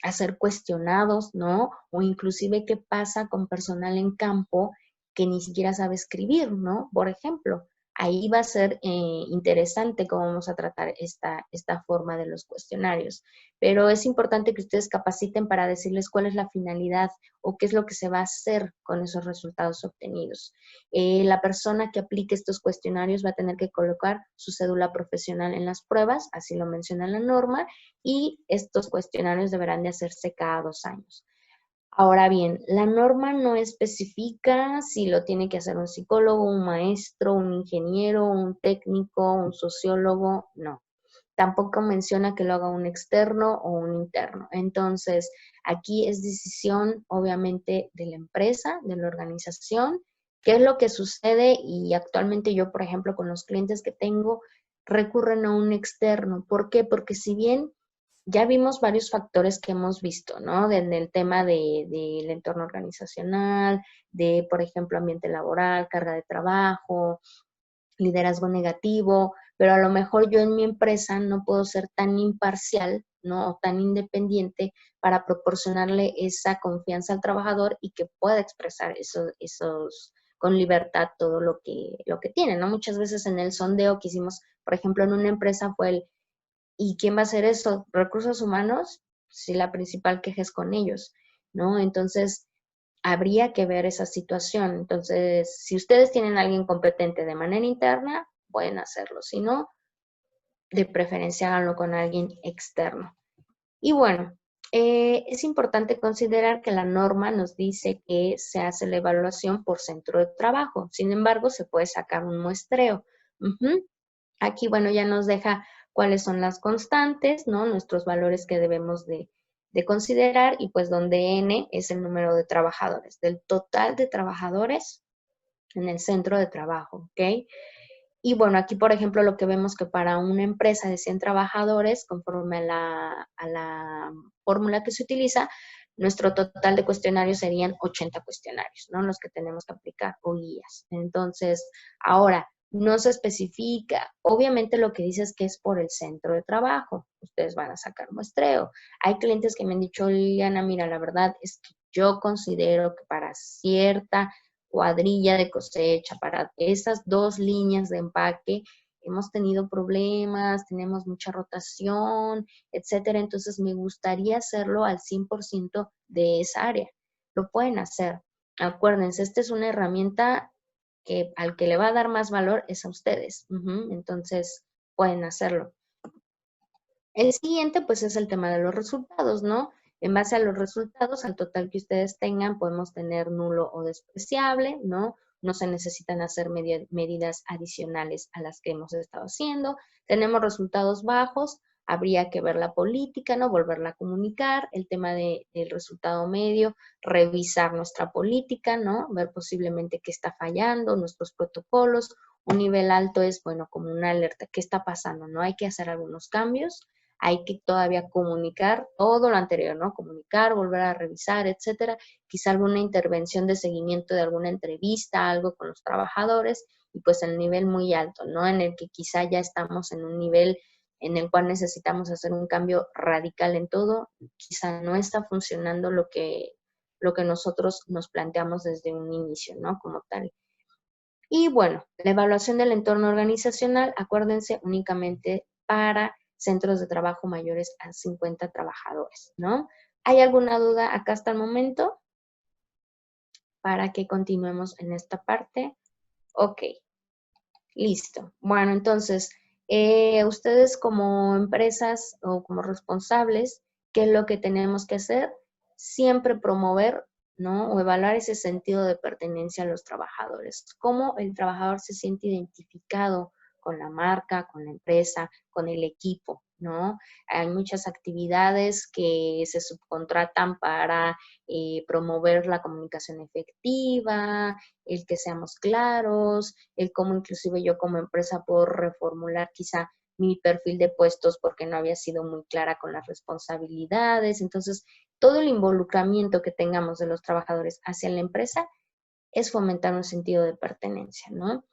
a ser cuestionados, ¿no? O inclusive qué pasa con personal en campo que ni siquiera sabe escribir, ¿no? Por ejemplo, ahí va a ser interesante cómo vamos a tratar esta forma de los cuestionarios. Pero es importante que ustedes capaciten para decirles cuál es la finalidad o qué es lo que se va a hacer con esos resultados obtenidos. La persona que aplique estos cuestionarios va a tener que colocar su cédula profesional en las pruebas, así lo menciona la norma, y estos cuestionarios deberán de hacerse cada 2 años. Ahora bien, la norma no especifica si lo tiene que hacer un psicólogo, un maestro, un ingeniero, un técnico, un sociólogo, no. Tampoco menciona que lo haga un externo o un interno. Entonces, aquí es decisión, obviamente, de la empresa, de la organización. ¿Qué es lo que sucede? Y actualmente yo, por ejemplo, con los clientes que tengo, recurren a un externo. ¿Por qué? Porque si bien ya vimos varios factores que hemos visto, ¿no? En el tema del entorno organizacional, de, por ejemplo, ambiente laboral, carga de trabajo, liderazgo negativo, pero a lo mejor yo en mi empresa no puedo ser tan imparcial, ¿no? O tan independiente para proporcionarle esa confianza al trabajador y que pueda expresar esos con libertad todo lo que tiene, ¿no? Muchas veces en el sondeo que hicimos, por ejemplo, en una empresa fue ¿y quién va a hacer eso? ¿Recursos humanos? Si la principal queja es con ellos, ¿no? Entonces, habría que ver esa situación. Entonces, si ustedes tienen a alguien competente de manera interna, pueden hacerlo. Si no, de preferencia háganlo con alguien externo. Y bueno, es importante considerar que la norma nos dice que se hace la evaluación por centro de trabajo. Sin embargo, se puede sacar un muestreo. Ujú. Aquí, bueno, ya nos deja cuáles son las constantes, ¿no? Nuestros valores que debemos de considerar y pues donde N es el número de trabajadores, del total de trabajadores en el centro de trabajo, ¿ok? Y bueno, aquí, por ejemplo, lo que vemos que para una empresa de 100 trabajadores, conforme a la fórmula que se utiliza, nuestro total de cuestionarios serían 80 cuestionarios, ¿no? Los que tenemos que aplicar o guías. Entonces, ahora, no se especifica. Obviamente lo que dice es que es por el centro de trabajo. Ustedes van a sacar muestreo. Hay clientes que me han dicho, Liliana, mira, la verdad es que yo considero que para cierta cuadrilla de cosecha, para esas dos líneas de empaque, hemos tenido problemas, tenemos mucha rotación, etcétera. Entonces, me gustaría hacerlo al 100% de esa área. Lo pueden hacer. Acuérdense, esta es una herramienta que al que le va a dar más valor es a ustedes. Entonces, pueden hacerlo. El siguiente, pues, es el tema de los resultados, ¿no? En base a los resultados, al total que ustedes tengan, podemos tener nulo o despreciable, ¿no? No se necesitan hacer medidas adicionales a las que hemos estado haciendo. Tenemos resultados bajos, habría que ver la política, ¿no? Volverla a comunicar, el tema del resultado medio, revisar nuestra política, ¿no? Ver posiblemente qué está fallando, nuestros protocolos. Un nivel alto es, bueno, como una alerta, ¿qué está pasando? ¿No? Hay que hacer algunos cambios, hay que todavía comunicar todo lo anterior, ¿no? Comunicar, volver a revisar, etcétera. Quizá alguna intervención de seguimiento de alguna entrevista, algo con los trabajadores, y pues el nivel muy alto, ¿no? En el que quizá ya estamos en un nivel en el cual necesitamos hacer un cambio radical en todo, quizá no está funcionando lo que nosotros nos planteamos desde un inicio, ¿no? Como tal. Y bueno, la evaluación del entorno organizacional, acuérdense, únicamente para centros de trabajo mayores a 50 trabajadores, ¿no? ¿Hay alguna duda acá hasta el momento? Para que continuemos en esta parte. Ok, listo. Bueno, entonces, ustedes como empresas o como responsables, ¿qué es lo que tenemos que hacer? Siempre promover, ¿no? O evaluar ese sentido de pertenencia a los trabajadores. Cómo el trabajador se siente identificado con la marca, con la empresa, con el equipo, ¿no? Hay muchas actividades que se subcontratan para promover la comunicación efectiva, el que seamos claros, el cómo inclusive yo como empresa puedo reformular quizá mi perfil de puestos porque no había sido muy clara con las responsabilidades. Entonces, todo el involucramiento que tengamos de los trabajadores hacia la empresa es fomentar un sentido de pertenencia, ¿no?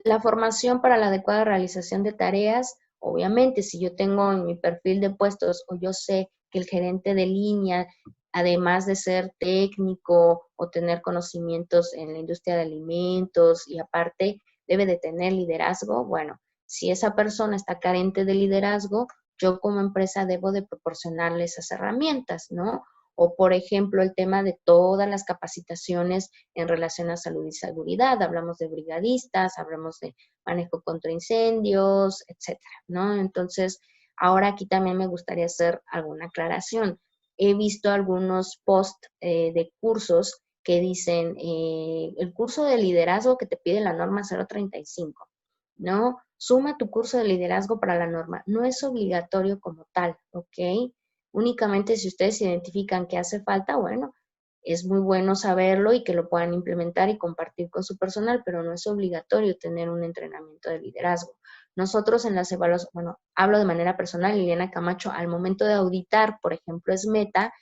La formación para la adecuada realización de tareas, obviamente, si yo tengo en mi perfil de puestos o yo sé que el gerente de línea, además de ser técnico o tener conocimientos en la industria de alimentos y aparte debe de tener liderazgo, bueno, si esa persona está carente de liderazgo, yo como empresa debo de proporcionarle esas herramientas, ¿no? O, por ejemplo, el tema de todas las capacitaciones en relación a salud y seguridad. Hablamos de brigadistas, hablamos de manejo contra incendios, etcétera, ¿no? Entonces, ahora aquí también me gustaría hacer alguna aclaración. He visto algunos posts de cursos que dicen el curso de liderazgo que te pide la norma 035, ¿no? Suma tu curso de liderazgo para la norma. No es obligatorio como tal, ¿ok? Únicamente si ustedes identifican que hace falta, bueno, es muy bueno saberlo y que lo puedan implementar y compartir con su personal, pero no es obligatorio tener un entrenamiento de liderazgo. Nosotros en las evaluaciones, bueno, hablo de manera personal, Liliana Camacho, al momento de auditar, por ejemplo, es meta,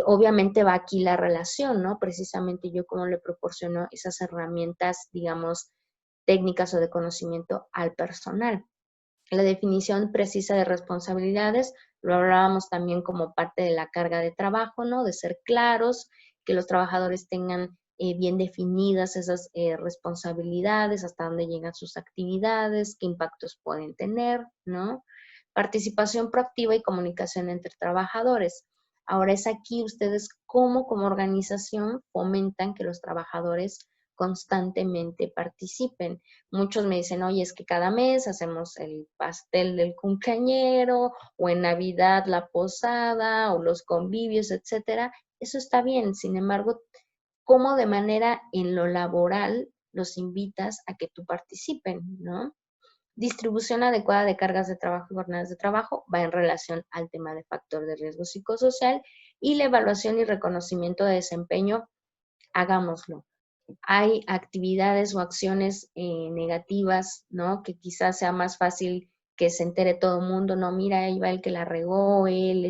obviamente va aquí la relación, ¿no? Precisamente yo como le proporciono esas herramientas, digamos, técnicas o de conocimiento al personal. La definición precisa de responsabilidades, lo hablábamos también como parte de la carga de trabajo, ¿no? De ser claros, que los trabajadores tengan bien definidas esas responsabilidades, hasta dónde llegan sus actividades, qué impactos pueden tener, ¿no? Participación proactiva y comunicación entre trabajadores. Ahora es aquí ustedes cómo como organización fomentan que los trabajadores constantemente participen. Muchos me dicen, oye, es que cada mes hacemos el pastel del cumpleañero o en Navidad la posada o los convivios, etcétera. Eso está bien, sin embargo, ¿cómo de manera en lo laboral los invitas a que tú participen, ¿no? Distribución adecuada de cargas de trabajo y jornadas de trabajo va en relación al tema de factor de riesgo psicosocial y la evaluación y reconocimiento de desempeño, hagámoslo. Hay actividades o acciones negativas, ¿no? Que quizás sea más fácil que se entere todo el mundo, no, mira, ahí va el que la regó, él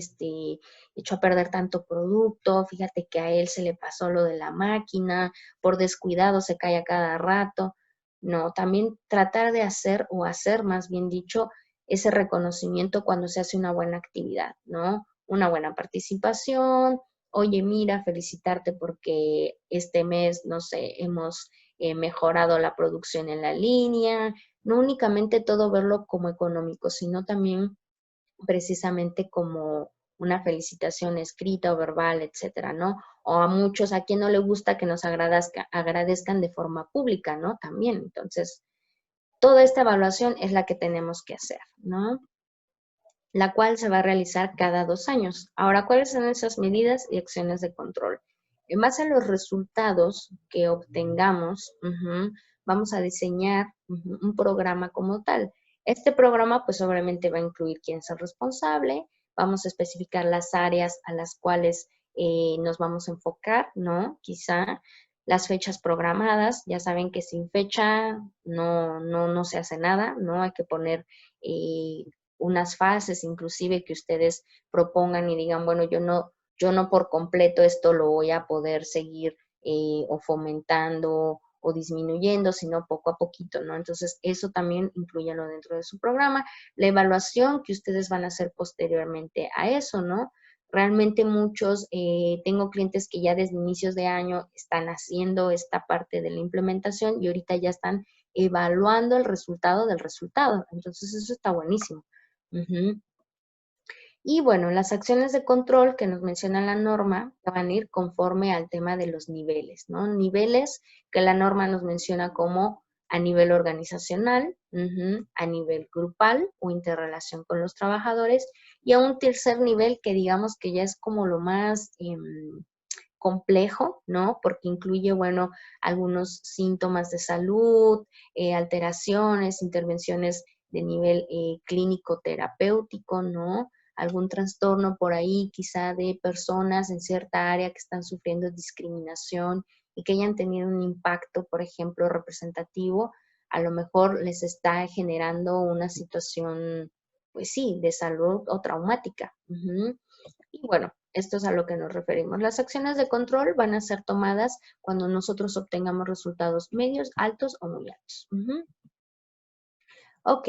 echó a perder tanto producto, fíjate que a él se le pasó lo de la máquina, por descuidado se cae a cada rato. No, también tratar de hacer o hacer, más bien dicho, ese reconocimiento cuando se hace una buena actividad, ¿no? Una buena participación, oye, mira, felicitarte porque este mes, no sé, hemos mejorado la producción en la línea, no únicamente todo verlo como económico, sino también precisamente como una felicitación escrita o verbal, etcétera, ¿no? O a muchos, a quien no le gusta que nos agradezcan de forma pública, ¿no? También, entonces, toda esta evaluación es la que tenemos que hacer, ¿no? La cual se va a realizar cada 2 años. Ahora, ¿cuáles son esas medidas y acciones de control? En base a los resultados que obtengamos, vamos a diseñar un programa como tal. Este programa, pues obviamente va a incluir quién es el responsable, vamos a especificar las áreas a las cuales nos vamos a enfocar, ¿no? Quizá las fechas programadas, ya saben que sin fecha no se hace nada, ¿no? Hay que poner unas fases inclusive que ustedes propongan y digan, bueno, yo no por completo esto lo voy a poder seguir o fomentando o disminuyendo, sino poco a poquito, ¿no? Entonces, eso también inclúyanlo dentro de su programa. La evaluación que ustedes van a hacer posteriormente a eso, ¿no? Realmente muchos, tengo clientes que ya desde inicios de año están haciendo esta parte de la implementación y ahorita ya están evaluando el resultado del resultado. Entonces, eso está buenísimo. Y bueno, las acciones de control que nos menciona la norma van a ir conforme al tema de los niveles, ¿no? Niveles que la norma nos menciona como a nivel organizacional, a nivel grupal o interrelación con los trabajadores, y a un tercer nivel que digamos que ya es como lo más complejo, ¿no? Porque incluye, bueno, algunos síntomas de salud, alteraciones, intervenciones de nivel clínico terapéutico, ¿no? Algún trastorno por ahí, quizá de personas en cierta área que están sufriendo discriminación y que hayan tenido un impacto, por ejemplo, representativo, a lo mejor les está generando una situación, pues sí, de salud o traumática. Y bueno, esto es a lo que nos referimos. Las acciones de control van a ser tomadas cuando nosotros obtengamos resultados medios, altos o muy altos. Ok,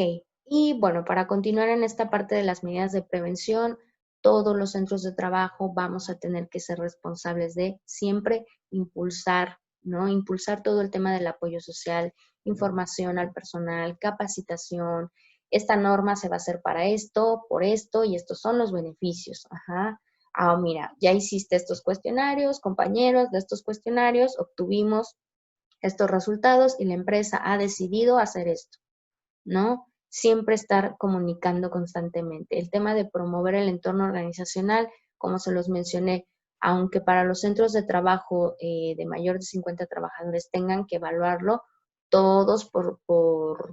y bueno, para continuar en esta parte de las medidas de prevención, todos los centros de trabajo vamos a tener que ser responsables de siempre impulsar, ¿no? Impulsar todo el tema del apoyo social, información al personal, capacitación. Esta norma se va a hacer para esto, por esto, y estos son los beneficios. Ajá. Ah, mira, ya hiciste estos cuestionarios, compañeros, de estos cuestionarios obtuvimos estos resultados y la empresa ha decidido hacer esto, ¿no? Siempre estar comunicando constantemente. El tema de promover el entorno organizacional, como se los mencioné, aunque para los centros de trabajo de mayor de 50 trabajadores tengan que evaluarlo, todos por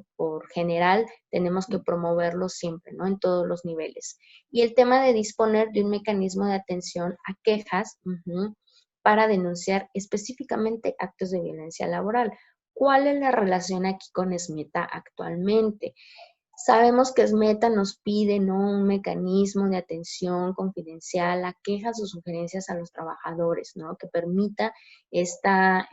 general tenemos que promoverlo siempre, ¿no? En todos los niveles. Y el tema de disponer de un mecanismo de atención a quejas para denunciar específicamente actos de violencia laboral. ¿Cuál es la relación aquí con SMETA actualmente? Sabemos que SMETA nos pide, ¿no?, un mecanismo de atención confidencial a quejas o sugerencias a los trabajadores, ¿no?, que permita esta,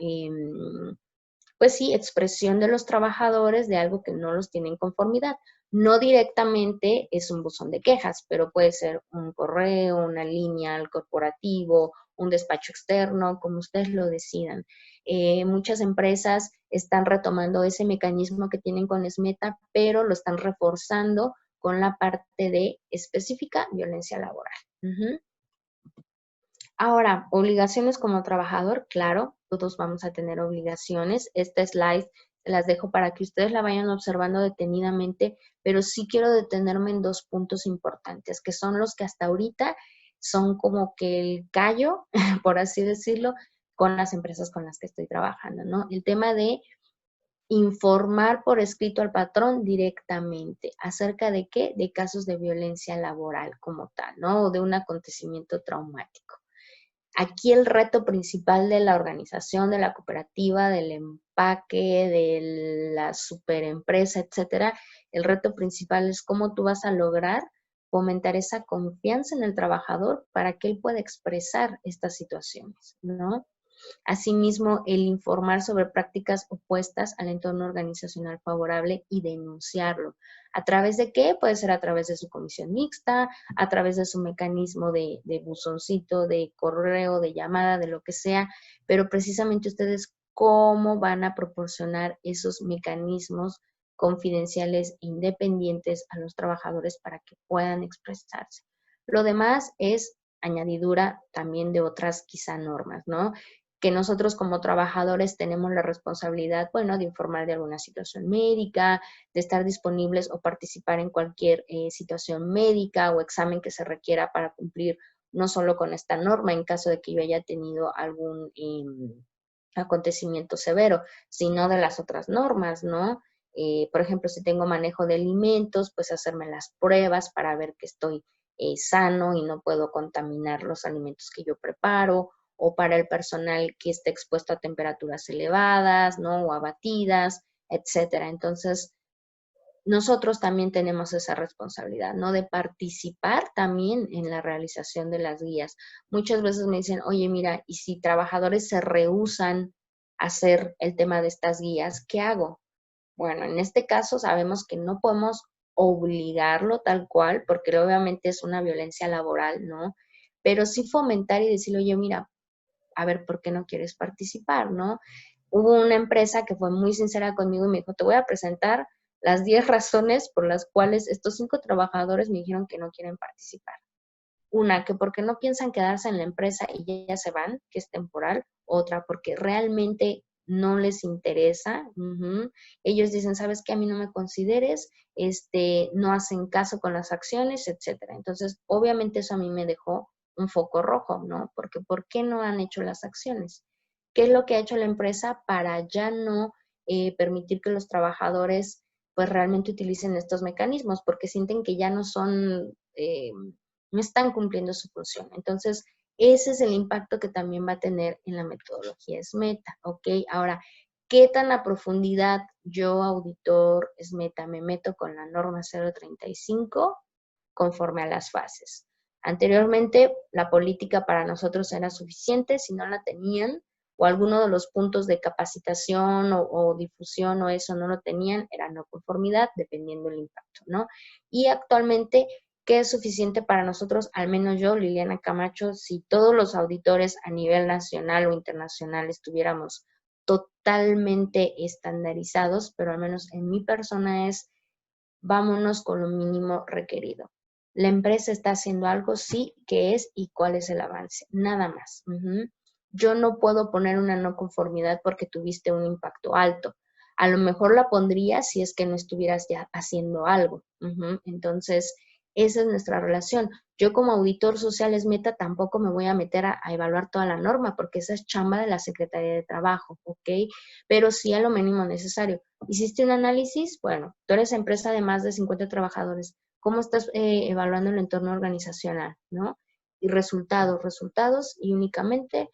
pues sí, expresión de los trabajadores de algo que no los tiene en conformidad. No directamente es un buzón de quejas, pero puede ser un correo, una línea al corporativo, un despacho externo, como ustedes lo decidan. Muchas empresas están retomando ese mecanismo que tienen con SMETA, pero lo están reforzando con la parte de específica violencia laboral. Ahora, obligaciones como trabajador, claro, todos vamos a tener obligaciones. Esta slide se las dejo para que ustedes la vayan observando detenidamente, pero sí quiero detenerme en dos puntos importantes, que son los que hasta ahorita son como que el callo, por así decirlo, con las empresas con las que estoy trabajando, ¿no? El tema de informar por escrito al patrón directamente. ¿Acerca de qué? De casos de violencia laboral como tal, ¿no? O de un acontecimiento traumático. Aquí el reto principal de la organización, de la cooperativa, del empaque, de la superempresa, etcétera, el reto principal es cómo tú vas a lograr fomentar esa confianza en el trabajador para que él pueda expresar estas situaciones, ¿no? Asimismo, el informar sobre prácticas opuestas al entorno organizacional favorable y denunciarlo. ¿A través de qué? Puede ser a través de su comisión mixta, a través de su mecanismo de buzoncito, de correo, de llamada, de lo que sea, pero precisamente ustedes cómo van a proporcionar esos mecanismos confidenciales e independientes a los trabajadores para que puedan expresarse. Lo demás es añadidura también de otras quizá normas, ¿no? Que nosotros como trabajadores tenemos la responsabilidad, bueno, de informar de alguna situación médica, de estar disponibles o participar en cualquier situación médica o examen que se requiera para cumplir no solo con esta norma en caso de que yo haya tenido algún acontecimiento severo, sino de las otras normas, ¿no? Por ejemplo, si tengo manejo de alimentos, pues hacerme las pruebas para ver que estoy sano y no puedo contaminar los alimentos que yo preparo, o para el personal que esté expuesto a temperaturas elevadas, ¿no? O abatidas, etcétera. Entonces, nosotros también tenemos esa responsabilidad, ¿no? De participar también en la realización de las guías. Muchas veces me dicen, oye, mira, ¿y si trabajadores se rehúsan a hacer el tema de estas guías, qué hago? Bueno, en este caso sabemos que no podemos obligarlo tal cual, porque obviamente es una violencia laboral, ¿no? Pero sí fomentar y decirle, oye, mira, a ver, ¿por qué no quieres participar, no? Hubo una empresa que fue muy sincera conmigo y me dijo, te voy a presentar las 10 razones por las cuales estos 5 trabajadores me dijeron que no quieren participar. Una, que porque no piensan quedarse en la empresa y ya se van, que es temporal. Otra, porque realmente no les interesa. Ellos dicen, ¿sabes qué? A mí no me consideres, no hacen caso con las acciones, etcétera. Entonces, obviamente eso a mí me dejó un foco rojo, ¿no? Porque ¿por qué no han hecho las acciones? ¿Qué es lo que ha hecho la empresa para ya no permitir que los trabajadores pues realmente utilicen estos mecanismos? Porque sienten que ya no son no están cumpliendo su función. Entonces, ese es el impacto que también va a tener en la metodología SMETA, ¿ok? Ahora, ¿qué tan a profundidad yo, auditor SMETA, me meto con la norma 035 conforme a las fases? Anteriormente, la política para nosotros era suficiente. Si no la tenían o alguno de los puntos de capacitación o difusión o eso no lo tenían, era no conformidad, dependiendo del impacto, ¿no? Y actualmente, ¿qué es suficiente para nosotros? Al menos yo, Liliana Camacho, si todos los auditores a nivel nacional o internacional estuviéramos totalmente estandarizados, pero al menos en mi persona es, vámonos con lo mínimo requerido. La empresa está haciendo algo, sí, ¿qué es y cuál es el avance? Nada más. Yo no puedo poner una no conformidad porque tuviste un impacto alto. A lo mejor la pondría si es que no estuvieras ya haciendo algo. Entonces, esa es nuestra relación. Yo como auditor social SMETA tampoco me voy a meter a evaluar toda la norma porque esa es chamba de la Secretaría de Trabajo, ¿ok? Pero sí a lo mínimo necesario. ¿Hiciste un análisis? Bueno, tú eres empresa de más de 50 trabajadores. ¿Cómo estás evaluando el entorno organizacional, no? Y resultados y únicamente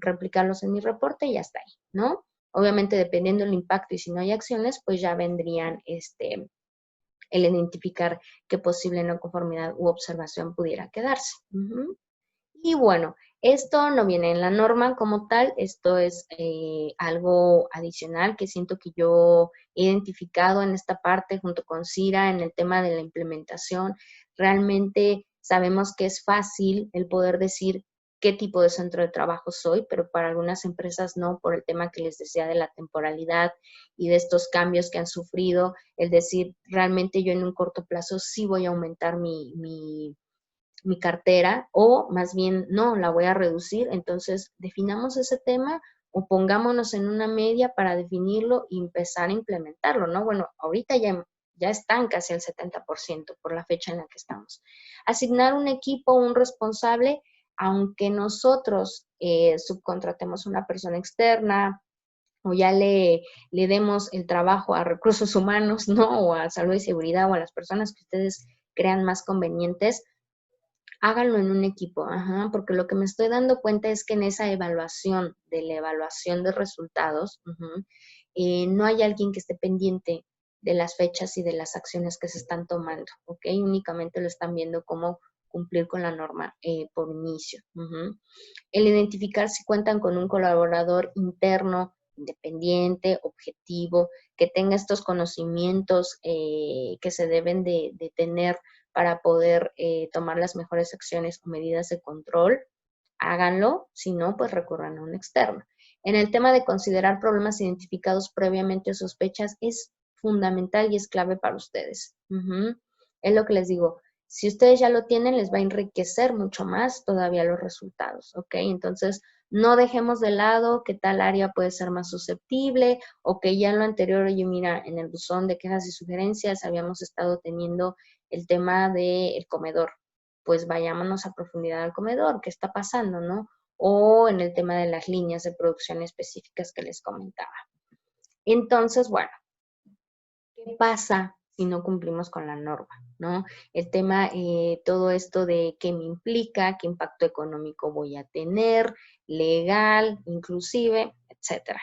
replicarlos en mi reporte y ya está ahí, ¿no? Obviamente dependiendo del impacto y si no hay acciones, pues ya vendrían el identificar qué posible no conformidad u observación pudiera quedarse. Y bueno, esto no viene en la norma como tal, esto es algo adicional que siento que yo he identificado en esta parte junto con Cira en el tema de la implementación. Realmente sabemos que es fácil el poder decir qué tipo de centro de trabajo soy, pero para algunas empresas no, por el tema que les decía de la temporalidad y de estos cambios que han sufrido, el decir realmente yo en un corto plazo sí voy a aumentar mi cartera o más bien no, la voy a reducir. Entonces, definamos ese tema o pongámonos en una media para definirlo y empezar a implementarlo, ¿no? Bueno, ahorita ya están casi al 70% por la fecha en la que estamos. Asignar un equipo, un responsable, aunque nosotros subcontratemos una persona externa o ya le demos el trabajo a recursos humanos, ¿no? O a salud y seguridad o a las personas que ustedes crean más convenientes, háganlo en un equipo, ajá, porque lo que me estoy dando cuenta es que en esa evaluación, de la evaluación de resultados, no hay alguien que esté pendiente de las fechas y de las acciones que se están tomando, ¿ok? Únicamente lo están viendo como cumplir con la norma por inicio. El identificar si cuentan con un colaborador interno, independiente, objetivo, que tenga estos conocimientos que se deben de tener para poder tomar las mejores acciones o medidas de control, háganlo, si no, pues recurran a un externo. En el tema de considerar problemas identificados previamente o sospechas, es fundamental y es clave para ustedes. Es lo que les digo, si ustedes ya lo tienen, les va a enriquecer mucho más todavía los resultados, ¿ok? Entonces, no dejemos de lado que tal área puede ser más susceptible o que ya en lo anterior, oye, mira, en el buzón de quejas y sugerencias habíamos estado teniendo el tema del comedor. Pues vayámonos a profundidad al comedor, ¿qué está pasando, no? O en el tema de las líneas de producción específicas que les comentaba. Entonces, bueno, ¿qué pasa si no cumplimos con la norma, ¿no? El tema, todo esto de qué me implica, qué impacto económico voy a tener, legal, inclusive, etcétera.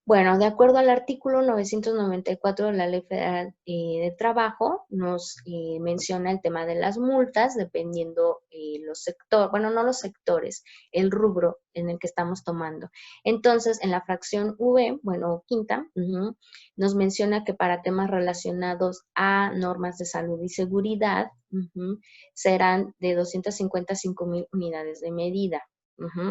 Bueno, de acuerdo al artículo 994 de la Ley Federal de Trabajo, nos menciona el tema de las multas, dependiendo los sectores, bueno, no los sectores, el rubro en el que estamos tomando. Entonces, en la fracción V, bueno, quinta, nos menciona que para temas relacionados a normas de salud y seguridad, serán de 255,000 unidades de medida.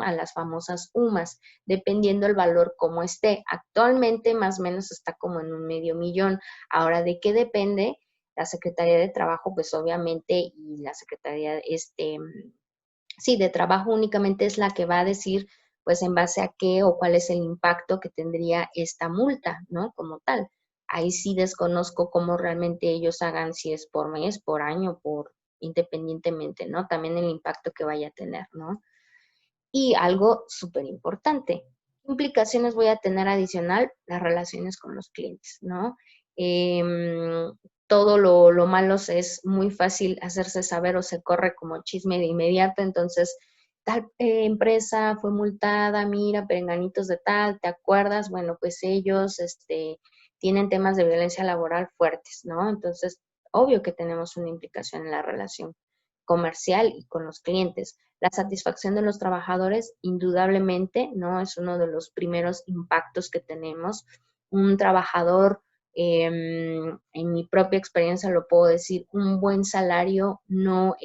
A las famosas UMAS, dependiendo el valor como esté. Actualmente más o menos está como en 500,000. Ahora, ¿de qué depende? La Secretaría de Trabajo, pues obviamente, y la Secretaría, sí, de Trabajo únicamente es la que va a decir, pues en base a qué o cuál es el impacto que tendría esta multa, ¿no? Como tal. Ahí sí desconozco cómo realmente ellos hagan, si es por mes, por año, por independientemente, ¿no? También el impacto que vaya a tener, ¿no? Y algo súper importante, ¿qué implicaciones voy a tener adicional? Las relaciones con los clientes, ¿no? Todo lo malo es muy fácil hacerse saber o se corre como chisme de inmediato, entonces tal empresa fue multada, mira, perenganitos de tal, ¿te acuerdas? Bueno, pues ellos tienen temas de violencia laboral fuertes, ¿no? Entonces, obvio que tenemos una implicación en la relación comercial y con los clientes. La satisfacción de los trabajadores, indudablemente, ¿no? Es uno de los primeros impactos que tenemos. Un trabajador, en mi propia experiencia lo puedo decir, un buen salario no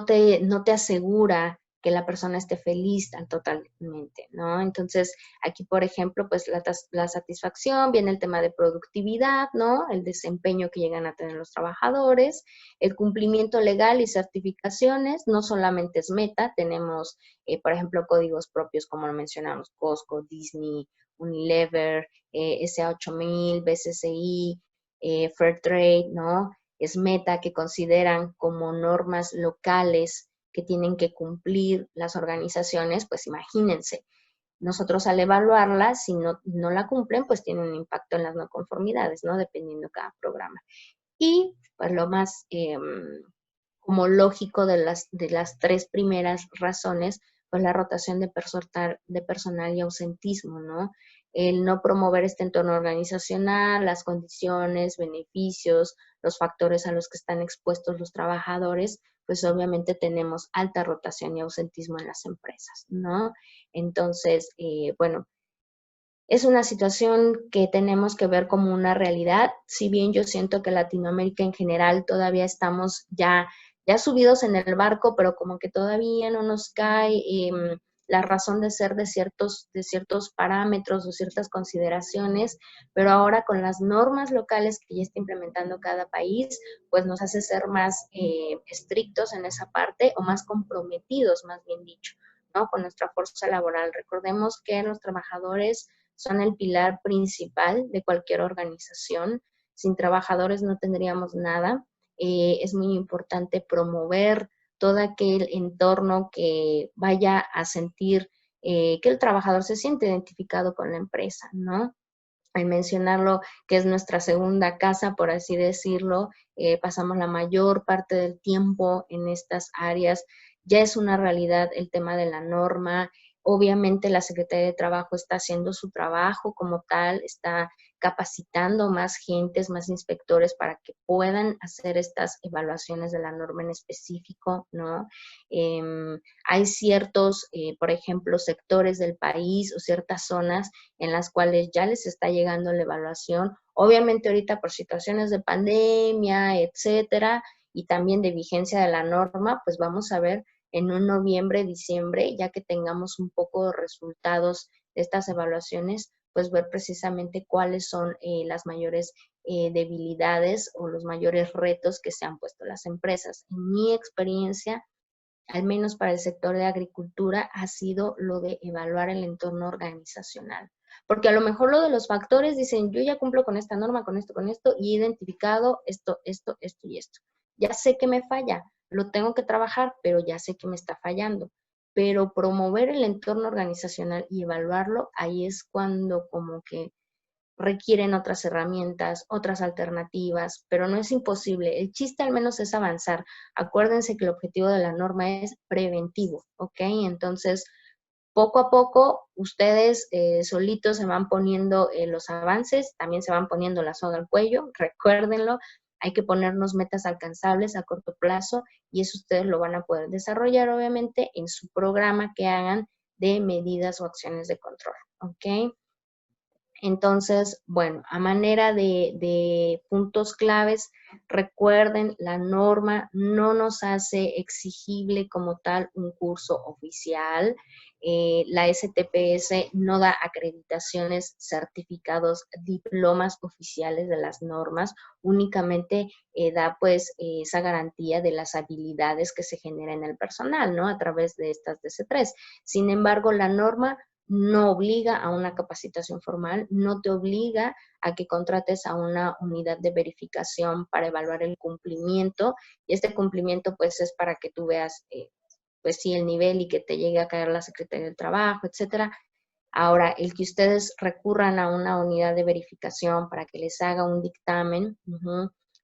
te asegura que la persona esté feliz totalmente, ¿no? Entonces, aquí, por ejemplo, pues la satisfacción, viene el tema de productividad, ¿no? El desempeño que llegan a tener los trabajadores, el cumplimiento legal y certificaciones, no solamente es Meta, tenemos, por ejemplo, códigos propios, como lo mencionamos, Costco, Disney, Unilever, SA8000, BCCI, Fairtrade, ¿no? Es Meta, que consideran como normas locales que tienen que cumplir las organizaciones, pues imagínense, nosotros al evaluarla, si no la cumplen, pues tiene un impacto en las no conformidades, ¿no? Dependiendo cada programa. Y pues lo más como lógico de las tres primeras razones, pues la rotación de personal y ausentismo, ¿no? el no promover este entorno organizacional, las condiciones, beneficios, los factores a los que están expuestos los trabajadores, pues obviamente tenemos alta rotación y ausentismo en las empresas, ¿no? Entonces, bueno, es una situación que tenemos que ver como una realidad, si bien yo siento que Latinoamérica en general todavía estamos ya subidos en el barco, pero como que todavía no nos cae la razón de ser de ciertos parámetros o ciertas consideraciones, pero ahora con las normas locales que ya está implementando cada país, pues nos hace ser más estrictos en esa parte o más comprometidos, más bien dicho, ¿no? Con nuestra fuerza laboral. Recordemos que los trabajadores son el pilar principal de cualquier organización. Sin trabajadores no tendríamos nada. Es muy importante promover todo aquel entorno que vaya a sentir que el trabajador se siente identificado con la empresa, ¿no? Al mencionarlo, que es nuestra segunda casa, por así decirlo, pasamos la mayor parte del tiempo en estas áreas. Ya es una realidad el tema de la norma. Obviamente la Secretaría de Trabajo está haciendo su trabajo como tal, está capacitando más gentes, más inspectores para que puedan hacer estas evaluaciones de la norma en específico, ¿no? Hay ciertos, por ejemplo, sectores del país o ciertas zonas en las cuales ya les está llegando la evaluación. Obviamente ahorita por situaciones de pandemia, etcétera, y también de vigencia de la norma, pues vamos a ver en un noviembre, diciembre, ya que tengamos un poco de resultados de estas evaluaciones, pues ver precisamente cuáles son las mayores debilidades o los mayores retos que se han puesto las empresas. En mi experiencia, al menos para el sector de agricultura, ha sido lo de evaluar el entorno organizacional. Porque a lo mejor lo de los factores dicen, yo ya cumplo con esta norma, con esto, y he identificado esto y esto. Ya sé que me falla, lo tengo que trabajar, pero ya sé que me está fallando. Pero promover el entorno organizacional y evaluarlo, ahí es cuando como que requieren otras herramientas, otras alternativas, pero no es imposible. El chiste al menos es avanzar. Acuérdense que el objetivo de la norma es preventivo, ¿ok? Entonces, poco a poco, ustedes solitos se van poniendo los avances, también se van poniendo la soga al cuello, recuérdenlo, hay que ponernos metas alcanzables a corto plazo y eso ustedes lo van a poder desarrollar, obviamente, en su programa que hagan de medidas o acciones de control, ¿ok? Entonces, bueno, a manera de puntos claves, recuerden, la norma no nos hace exigible como tal un curso oficial. La STPS no da acreditaciones, certificados, diplomas oficiales de las normas, únicamente da pues esa garantía de las habilidades que se generan en el personal, ¿no? A través de estas DC3. Sin embargo, la norma no obliga a una capacitación formal, no te obliga a que contrates a una unidad de verificación para evaluar el cumplimiento, y este cumplimiento pues es para que tú veas pues sí el nivel y que te llegue a caer la Secretaría del Trabajo, etcétera. Ahora, el que ustedes recurran a una unidad de verificación para que les haga un dictamen,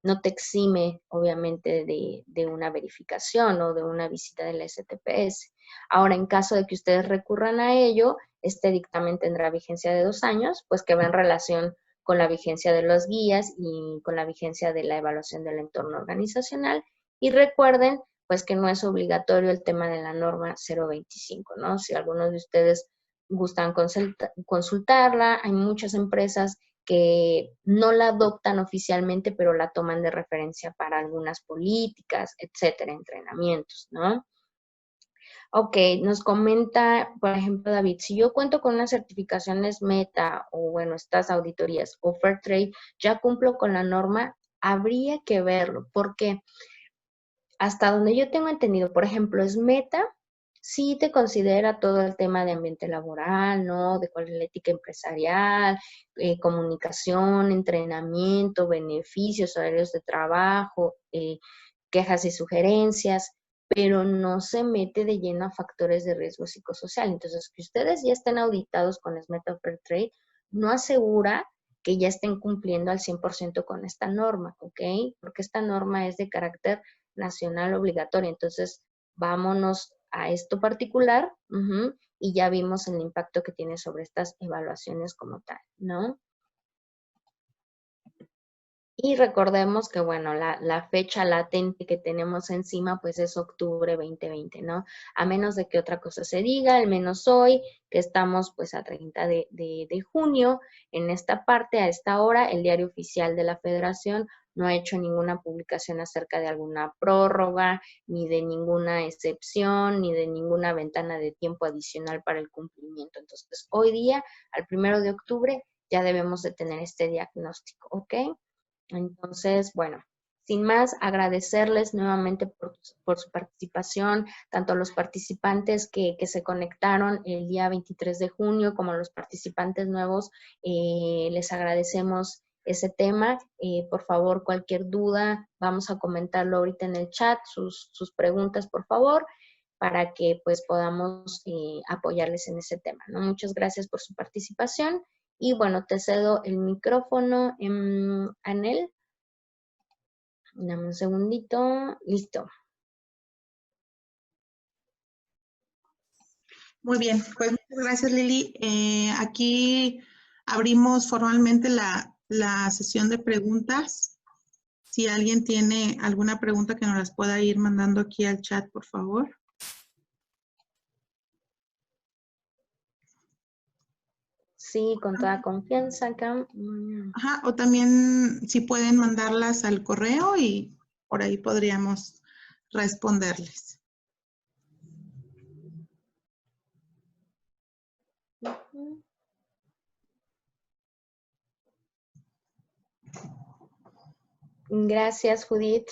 no te exime, obviamente, de una verificación o de una visita de la STPS. Ahora, en caso de que ustedes recurran a ello, este dictamen tendrá vigencia de 2 años, pues que va en relación con la vigencia de los guías y con la vigencia de la evaluación del entorno organizacional. Y recuerden, pues que no es obligatorio el tema de la norma 025, ¿no? Si algunos de ustedes gustan consultarla, hay muchas empresas que no la adoptan oficialmente, pero la toman de referencia para algunas políticas, etcétera, entrenamientos, ¿no? Ok, nos comenta, por ejemplo, David, si yo cuento con unas certificaciones Meta o, bueno, estas auditorías o Fairtrade, ¿ya cumplo con la norma? Habría que verlo, porque hasta donde yo tengo entendido, por ejemplo, es Meta, sí te considera todo el tema de ambiente laboral, ¿no? De cuál es la ética empresarial, comunicación, entrenamiento, beneficios, horarios de trabajo, quejas y sugerencias, pero no se mete de lleno a factores de riesgo psicosocial. Entonces, que ustedes ya estén auditados con SMETA Fairtrade no asegura que ya estén cumpliendo al 100% con esta norma, ¿ok? Porque esta norma es de carácter nacional obligatoria. Entonces, vámonos a esto particular y ya vimos el impacto que tiene sobre estas evaluaciones como tal, ¿no? Y recordemos que, bueno, la fecha latente que tenemos encima, pues es octubre 2020, ¿no? A menos de que otra cosa se diga, al menos hoy, que estamos pues a 30 de junio, en esta parte, a esta hora, el Diario Oficial de la Federación no ha hecho ninguna publicación acerca de alguna prórroga, ni de ninguna excepción, ni de ninguna ventana de tiempo adicional para el cumplimiento. Entonces, hoy día, al 1 de octubre, ya debemos de tener este diagnóstico, ¿ok? Entonces, bueno, sin más, agradecerles nuevamente por su participación, tanto a los participantes que se conectaron el día 23 de junio como a los participantes nuevos, les agradecemos ese tema. Por favor, cualquier duda, vamos a comentarlo ahorita en el chat, sus preguntas, por favor, para que pues podamos apoyarles en ese tema, ¿no? Muchas gracias por su participación. Y bueno, te cedo el micrófono, Anel. Dame un segundito. Listo. Muy bien, pues muchas gracias, Lili. Aquí abrimos formalmente la sesión de preguntas. Si alguien tiene alguna pregunta que nos las pueda ir mandando aquí al chat, por favor. Sí, con toda confianza acá. Ajá, o también si pueden mandarlas al correo y por ahí podríamos responderles. Gracias, Judith.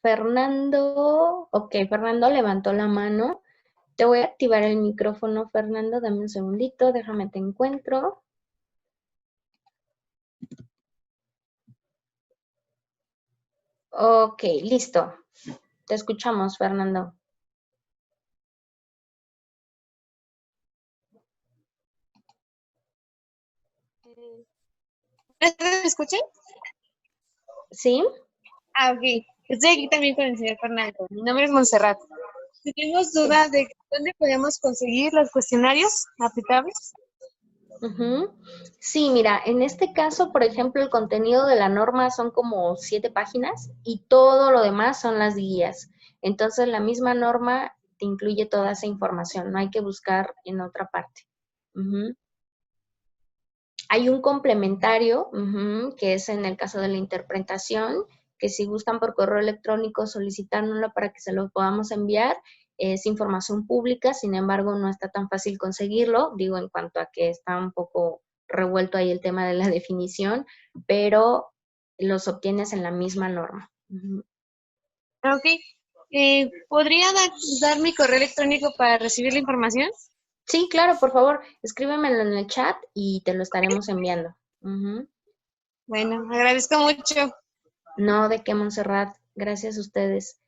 Fernando, ok, Fernando levantó la mano. Te voy a activar el micrófono, Fernando. Dame un segundito, déjame te encuentro. Ok, listo. Te escuchamos, Fernando. ¿Me escuchan? ¿Sí? Ah, ok. Estoy aquí también con el señor Fernando. Mi nombre es Montserrat. Si tenemos duda de dónde podemos conseguir los cuestionarios aplicables. Sí, mira, en este caso, por ejemplo, el contenido de la norma son como 7 páginas y todo lo demás son las guías. Entonces, la misma norma te incluye toda esa información, no hay que buscar en otra parte. Hay un complementario, que es en el caso de la interpretación, que si gustan por correo electrónico solicitárnoslo para que se lo podamos enviar. Es información pública, sin embargo, no está tan fácil conseguirlo, digo, en cuanto a que está un poco revuelto ahí el tema de la definición, pero los obtienes en la misma norma. Ok. ¿Podría dar mi correo electrónico para recibir la información? Sí, claro, por favor, escríbemelo en el chat y te lo estaremos enviando. Bueno, agradezco mucho. No, de qué, Montserrat. Gracias a ustedes.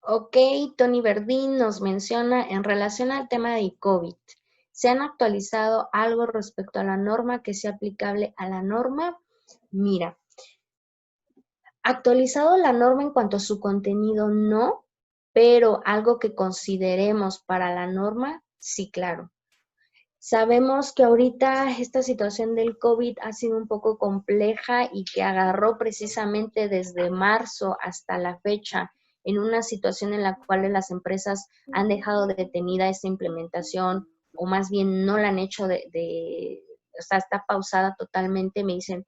Ok, Tony Verdín nos menciona en relación al tema de COVID. ¿Se han actualizado algo respecto a la norma que sea aplicable a la norma? Mira, actualizado la norma en cuanto a su contenido, no, pero algo que consideremos para la norma, sí, claro. Sabemos que ahorita esta situación del COVID ha sido un poco compleja y que agarró precisamente desde marzo hasta la fecha en una situación en la cual las empresas han dejado detenida esta implementación o más bien no la han hecho o sea, está pausada totalmente. Me dicen,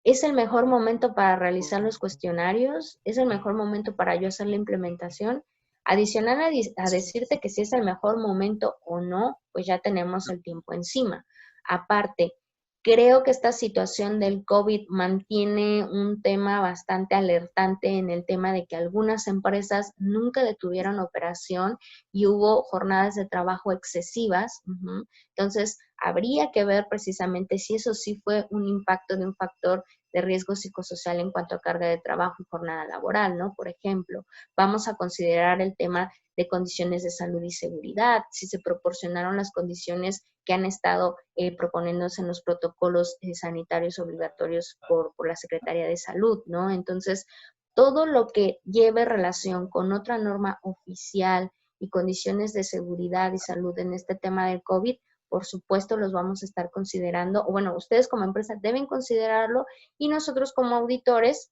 ¿es el mejor momento para realizar los cuestionarios? ¿Es el mejor momento para yo hacer la implementación? Adicional a decirte que si es el mejor momento o no, pues ya tenemos el tiempo encima. Aparte, creo que esta situación del COVID mantiene un tema bastante alertante en el tema de que algunas empresas nunca detuvieron operación y hubo jornadas de trabajo excesivas. Entonces, habría que ver precisamente si eso sí fue un impacto de un factor de riesgo psicosocial en cuanto a carga de trabajo y jornada laboral, ¿no? Por ejemplo, vamos a considerar el tema de condiciones de salud y seguridad, si se proporcionaron las condiciones que han estado proponiéndose en los protocolos sanitarios obligatorios por la Secretaría de Salud, ¿no? Entonces, todo lo que lleve relación con otra norma oficial y condiciones de seguridad y salud en este tema del COVID, por supuesto los vamos a estar considerando, o bueno, ustedes como empresa deben considerarlo y nosotros como auditores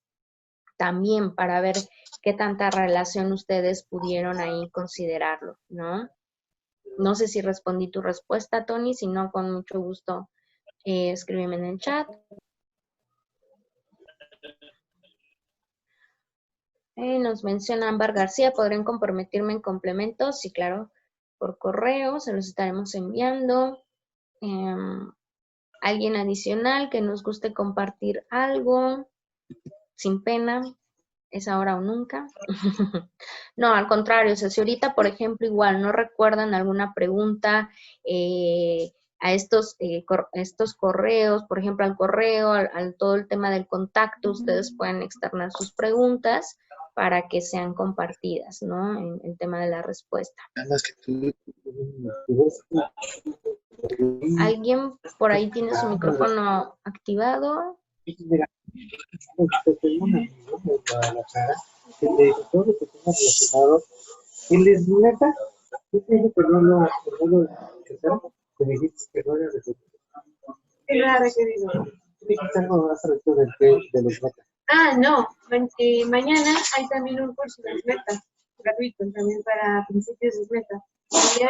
también para ver qué tanta relación ustedes pudieron ahí considerarlo, ¿no? No sé si respondí tu respuesta, Tony, si no, con mucho gusto escríbeme en el chat. Nos menciona Ámbar García, ¿podrían comprometerme en complementos? Sí, claro, por correo, se los estaremos enviando. Alguien adicional que nos guste compartir algo, sin pena, es ahora o nunca. No, al contrario, o sea, si ahorita, por ejemplo, igual no recuerdan alguna pregunta a estos correos, por ejemplo, al correo, al todo el tema del contacto, ustedes pueden externar sus preguntas para que sean compartidas, ¿no? En el tema de la respuesta. ¿Alguien por ahí tiene su micrófono activado? Mira, tengo un amigo de Guadalajara que le dijo todo lo que tenga relacionado. Él es neta, yo te dije que no lo rechazaron, te dijiste que no era rechazaron. Qué raro que digo. Tú dijiste algo más respecto de los metas. Ah, no. Mañana hay también un curso de meta, gratuito, también para principios de meta. Y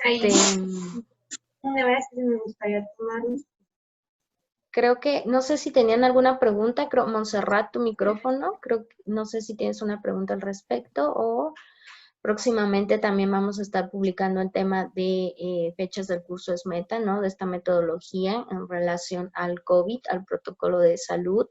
hay de verdad que me gustaría tomarlo. Creo que, no sé si tenían alguna pregunta, creo, Montserrat, tu micrófono, creo, no sé si tienes una pregunta al respecto o próximamente también vamos a estar publicando el tema de fechas del curso SMETA, ¿no? De esta metodología en relación al COVID, al protocolo de salud,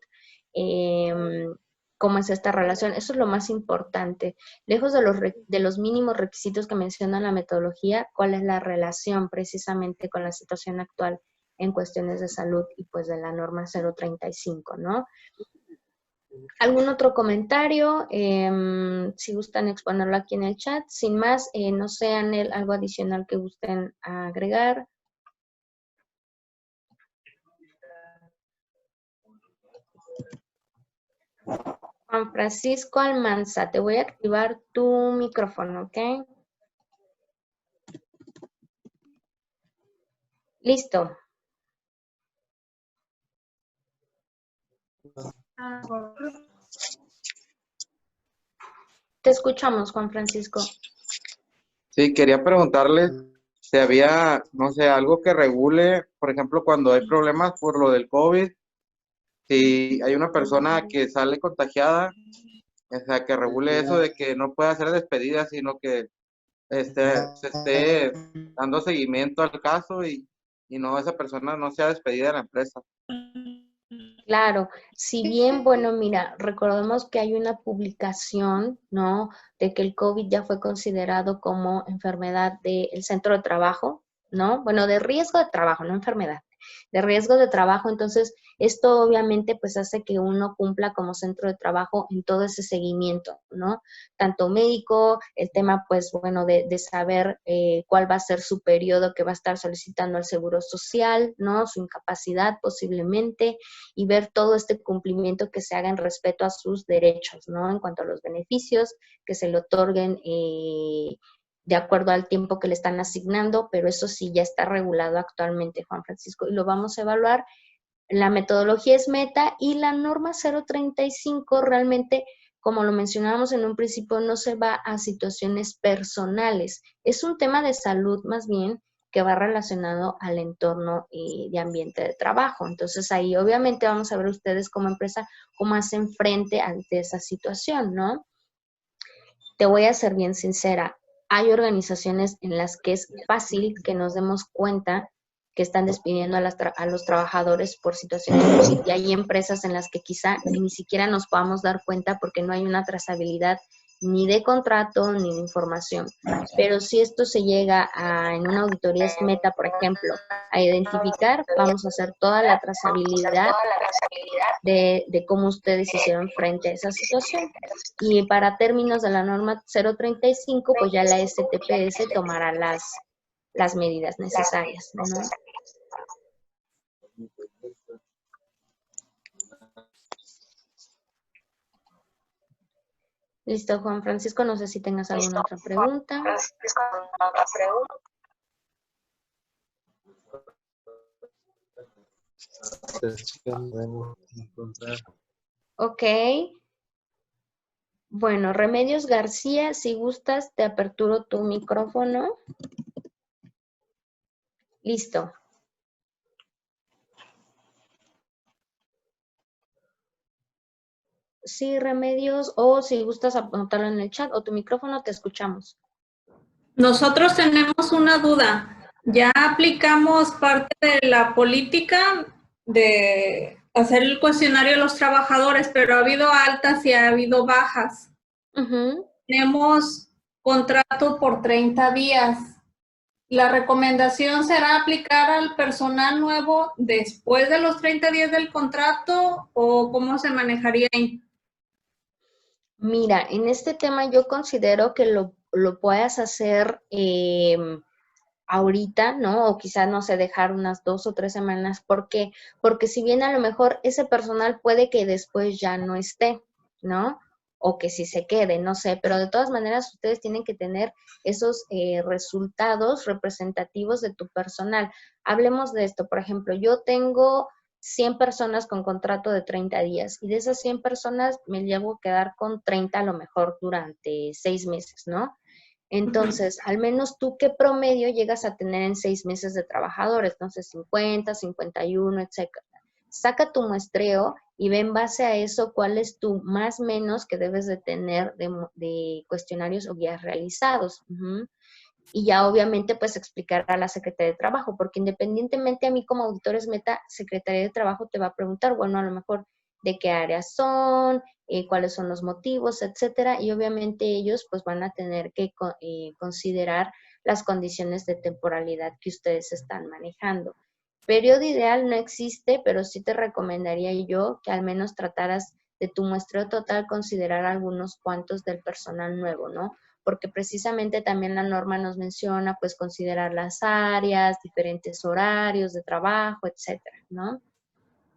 cómo es esta relación. Eso es lo más importante. Lejos de los mínimos requisitos que menciona la metodología, ¿cuál es la relación precisamente con la situación actual en cuestiones de salud y pues de la norma 035, ¿no? ¿Algún otro comentario? Si gustan exponerlo aquí en el chat. Sin más, no sé, Anel, algo adicional que gusten agregar. Juan Francisco Almanza, te voy a activar tu micrófono, ¿ok? Listo. Te escuchamos, Juan Francisco. Sí, quería preguntarle si había, no sé, algo que regule, por ejemplo, cuando hay problemas por lo del COVID, si hay una persona que sale contagiada, o sea, que regule eso de que no pueda ser despedida, sino que se esté dando seguimiento al caso y no, esa persona no sea despedida de la empresa. Claro, si bien, bueno, mira, recordemos que hay una publicación, ¿no? De que el COVID ya fue considerado como enfermedad del centro de trabajo, ¿no? Bueno, de riesgo de trabajo, no enfermedad, de riesgo de trabajo. Entonces, esto obviamente pues hace que uno cumpla como centro de trabajo en todo ese seguimiento, ¿no? Tanto médico, el tema pues bueno de saber cuál va a ser su periodo que va a estar solicitando el Seguro Social, ¿no? Su incapacidad posiblemente y ver todo este cumplimiento que se haga en respeto a sus derechos, ¿no? En cuanto a los beneficios que se le otorguen de acuerdo al tiempo que le están asignando, pero eso sí ya está regulado actualmente, Juan Francisco, y lo vamos a evaluar. La metodología es meta y la norma 035 realmente, como lo mencionábamos en un principio, no se va a situaciones personales. Es un tema de salud más bien que va relacionado al entorno de ambiente de trabajo. Entonces ahí obviamente vamos a ver ustedes como empresa cómo hacen frente ante esa situación, ¿no? Te voy a ser bien sincera. Hay organizaciones en las que es fácil que nos demos cuenta que están despidiendo a los trabajadores por situaciones de COVID. Y hay empresas en las que quizá ni siquiera nos podamos dar cuenta porque no hay una trazabilidad ni de contrato ni de información. Pero si esto se llega a, en una auditoría SMETA, por ejemplo, a identificar, vamos a hacer toda la trazabilidad de cómo ustedes hicieron frente a esa situación. Y para términos de la norma 035, pues ya la STPS tomará las medidas necesarias, ¿no? Listo, Juan Francisco, no sé si tengas alguna otra pregunta. Ok. Bueno, Remedios García, si gustas, te aperturo tu micrófono. Listo. Sí, Remedios, o si gustas anotarlo en el chat o tu micrófono, te escuchamos. Nosotros tenemos una duda. Ya aplicamos parte de la política de hacer el cuestionario a los trabajadores, pero ha habido altas y ha habido bajas. Tenemos contrato por 30 días. ¿La recomendación será aplicar al personal nuevo después de los 30 días del contrato o cómo se manejaría ahí? Mira, en este tema yo considero que lo puedas hacer ahorita, ¿no? O quizás, no sé, dejar unas 2 o 3 semanas. ¿Por qué? Porque si bien a lo mejor ese personal puede que después ya no esté, ¿no? O que si se quede, no sé, pero de todas maneras ustedes tienen que tener esos resultados representativos de tu personal. Hablemos de esto, por ejemplo, yo tengo 100 personas con contrato de 30 días y de esas 100 personas me llevo a quedar con 30 a lo mejor durante 6 meses, ¿no? Entonces, al menos tú, ¿qué promedio llegas a tener en 6 meses de trabajadores? Entonces, 50, 51, etcétera. Saca tu muestreo y ve en base a eso cuál es tu más menos que debes de tener de cuestionarios o guías realizados. Y ya obviamente pues explicar a la Secretaría de Trabajo, porque independientemente a mí como auditor SMETA, Secretaría de Trabajo te va a preguntar, bueno, a lo mejor de qué áreas son, cuáles son los motivos, etcétera, y obviamente ellos pues van a tener que considerar las condiciones de temporalidad que ustedes están manejando. Periodo ideal no existe, pero sí te recomendaría yo que al menos trataras de tu muestreo total considerar algunos cuantos del personal nuevo, ¿no? Porque precisamente también la norma nos menciona pues considerar las áreas, diferentes horarios de trabajo, etcétera, ¿no?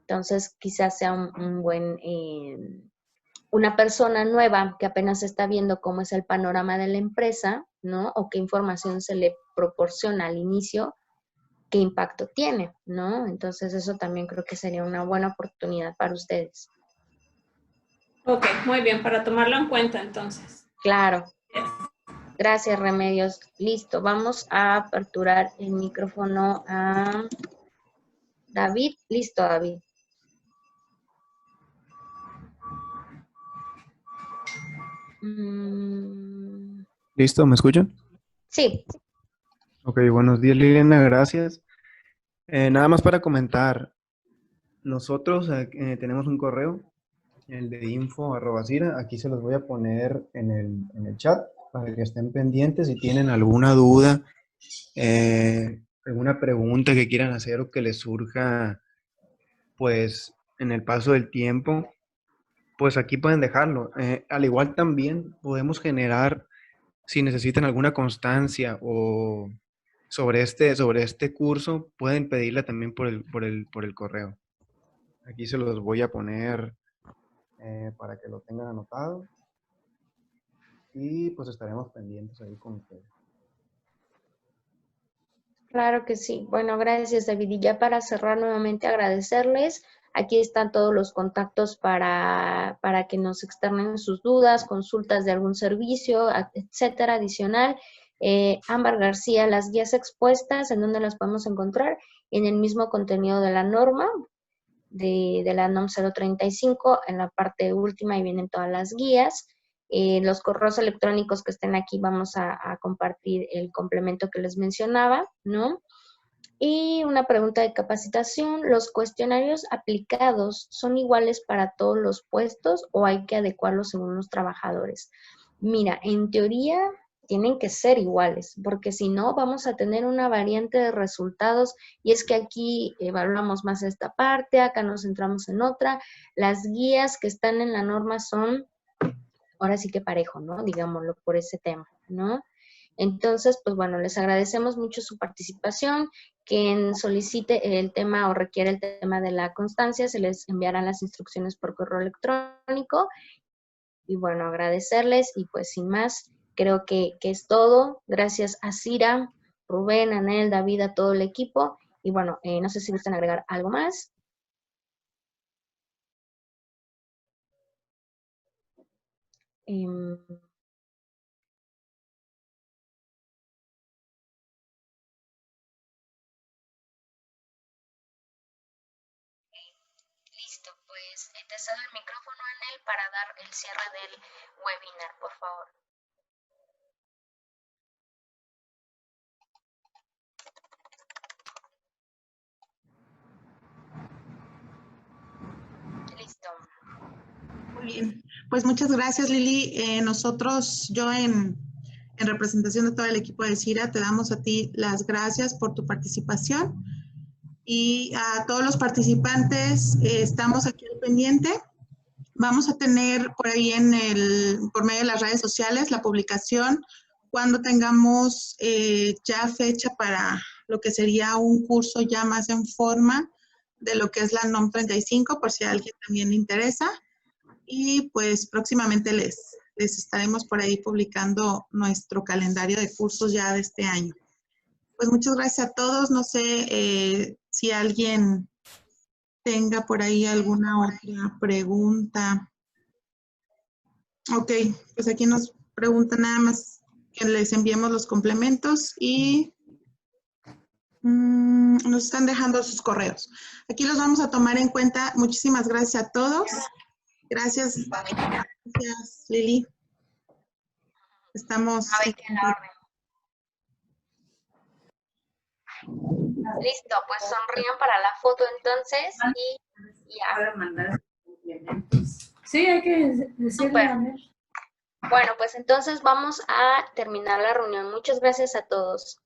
Entonces quizás sea un buen, una persona nueva que apenas está viendo cómo es el panorama de la empresa, ¿no? O qué información se le proporciona al inicio, qué impacto tiene, ¿no? Entonces eso también creo que sería una buena oportunidad para ustedes. Ok, muy bien, para tomarlo en cuenta entonces. Claro. Gracias, Remedios. Listo, vamos a aperturar el micrófono a David. Listo, David. ¿Listo? ¿Me escuchan? Sí. Ok, buenos días, Liliana, gracias. Nada más para comentar, nosotros tenemos un correo, el de info@cira, aquí se los voy a poner en el chat para que estén pendientes si tienen alguna duda, alguna pregunta que quieran hacer o que les surja, pues, en el paso del tiempo, pues aquí pueden dejarlo. Al igual también podemos generar, si necesitan alguna constancia o sobre este curso, pueden pedirla también por el correo. Aquí se los voy a poner para que lo tengan anotado. Y pues estaremos pendientes ahí con ustedes. Claro que sí. Bueno, gracias, David. Y ya para cerrar, nuevamente agradecerles. Aquí están todos los contactos para que nos externen sus dudas, consultas de algún servicio, etcétera, adicional. Ámbar García, las guías expuestas, ¿en dónde las podemos encontrar? En el mismo contenido de la norma, de la NOM 035, en la parte última, ahí vienen todas las guías. Los correos electrónicos que estén aquí vamos a compartir el complemento que les mencionaba, ¿no? Y una pregunta de capacitación, ¿los cuestionarios aplicados son iguales para todos los puestos o hay que adecuarlos según los trabajadores? Mira, en teoría tienen que ser iguales, porque si no vamos a tener una variante de resultados y es que aquí evaluamos más esta parte, acá nos centramos en otra. Las guías que están en la norma son, ahora sí que parejo, ¿no? Digámoslo por ese tema, ¿no? Entonces, pues bueno, les agradecemos mucho su participación. Quien solicite el tema o requiere el tema de la constancia, se les enviarán las instrucciones por correo electrónico. Y bueno, agradecerles y pues sin más, creo que es todo. Gracias a Cira, Rubén, Anel, David, a todo el equipo. Y bueno, no sé si gustan agregar algo más. Listo, pues te cedo el micrófono, Anel, para dar el cierre del webinar, por favor. Listo. Muy bien, pues muchas gracias, Lili. Nosotros, yo en representación de todo el equipo de CIRA, te damos a ti las gracias por tu participación y a todos los participantes, estamos aquí al pendiente. Vamos a tener por ahí por medio de las redes sociales la publicación cuando tengamos ya fecha para lo que sería un curso ya más en forma de lo que es la NOM 35, por si a alguien también le interesa. Y pues próximamente les estaremos por ahí publicando nuestro calendario de cursos ya de este año. Pues muchas gracias a todos. No sé si alguien tenga por ahí alguna otra pregunta. Ok, pues aquí nos preguntan nada más que les enviemos los complementos y nos están dejando sus correos. Aquí los vamos a tomar en cuenta. Muchísimas gracias a todos. Gracias, Lili. Estamos... Listo, pues sonríen para la foto entonces y ya. Sí, hay que decirle a ver. Bueno, pues entonces vamos a terminar la reunión. Muchas gracias a todos.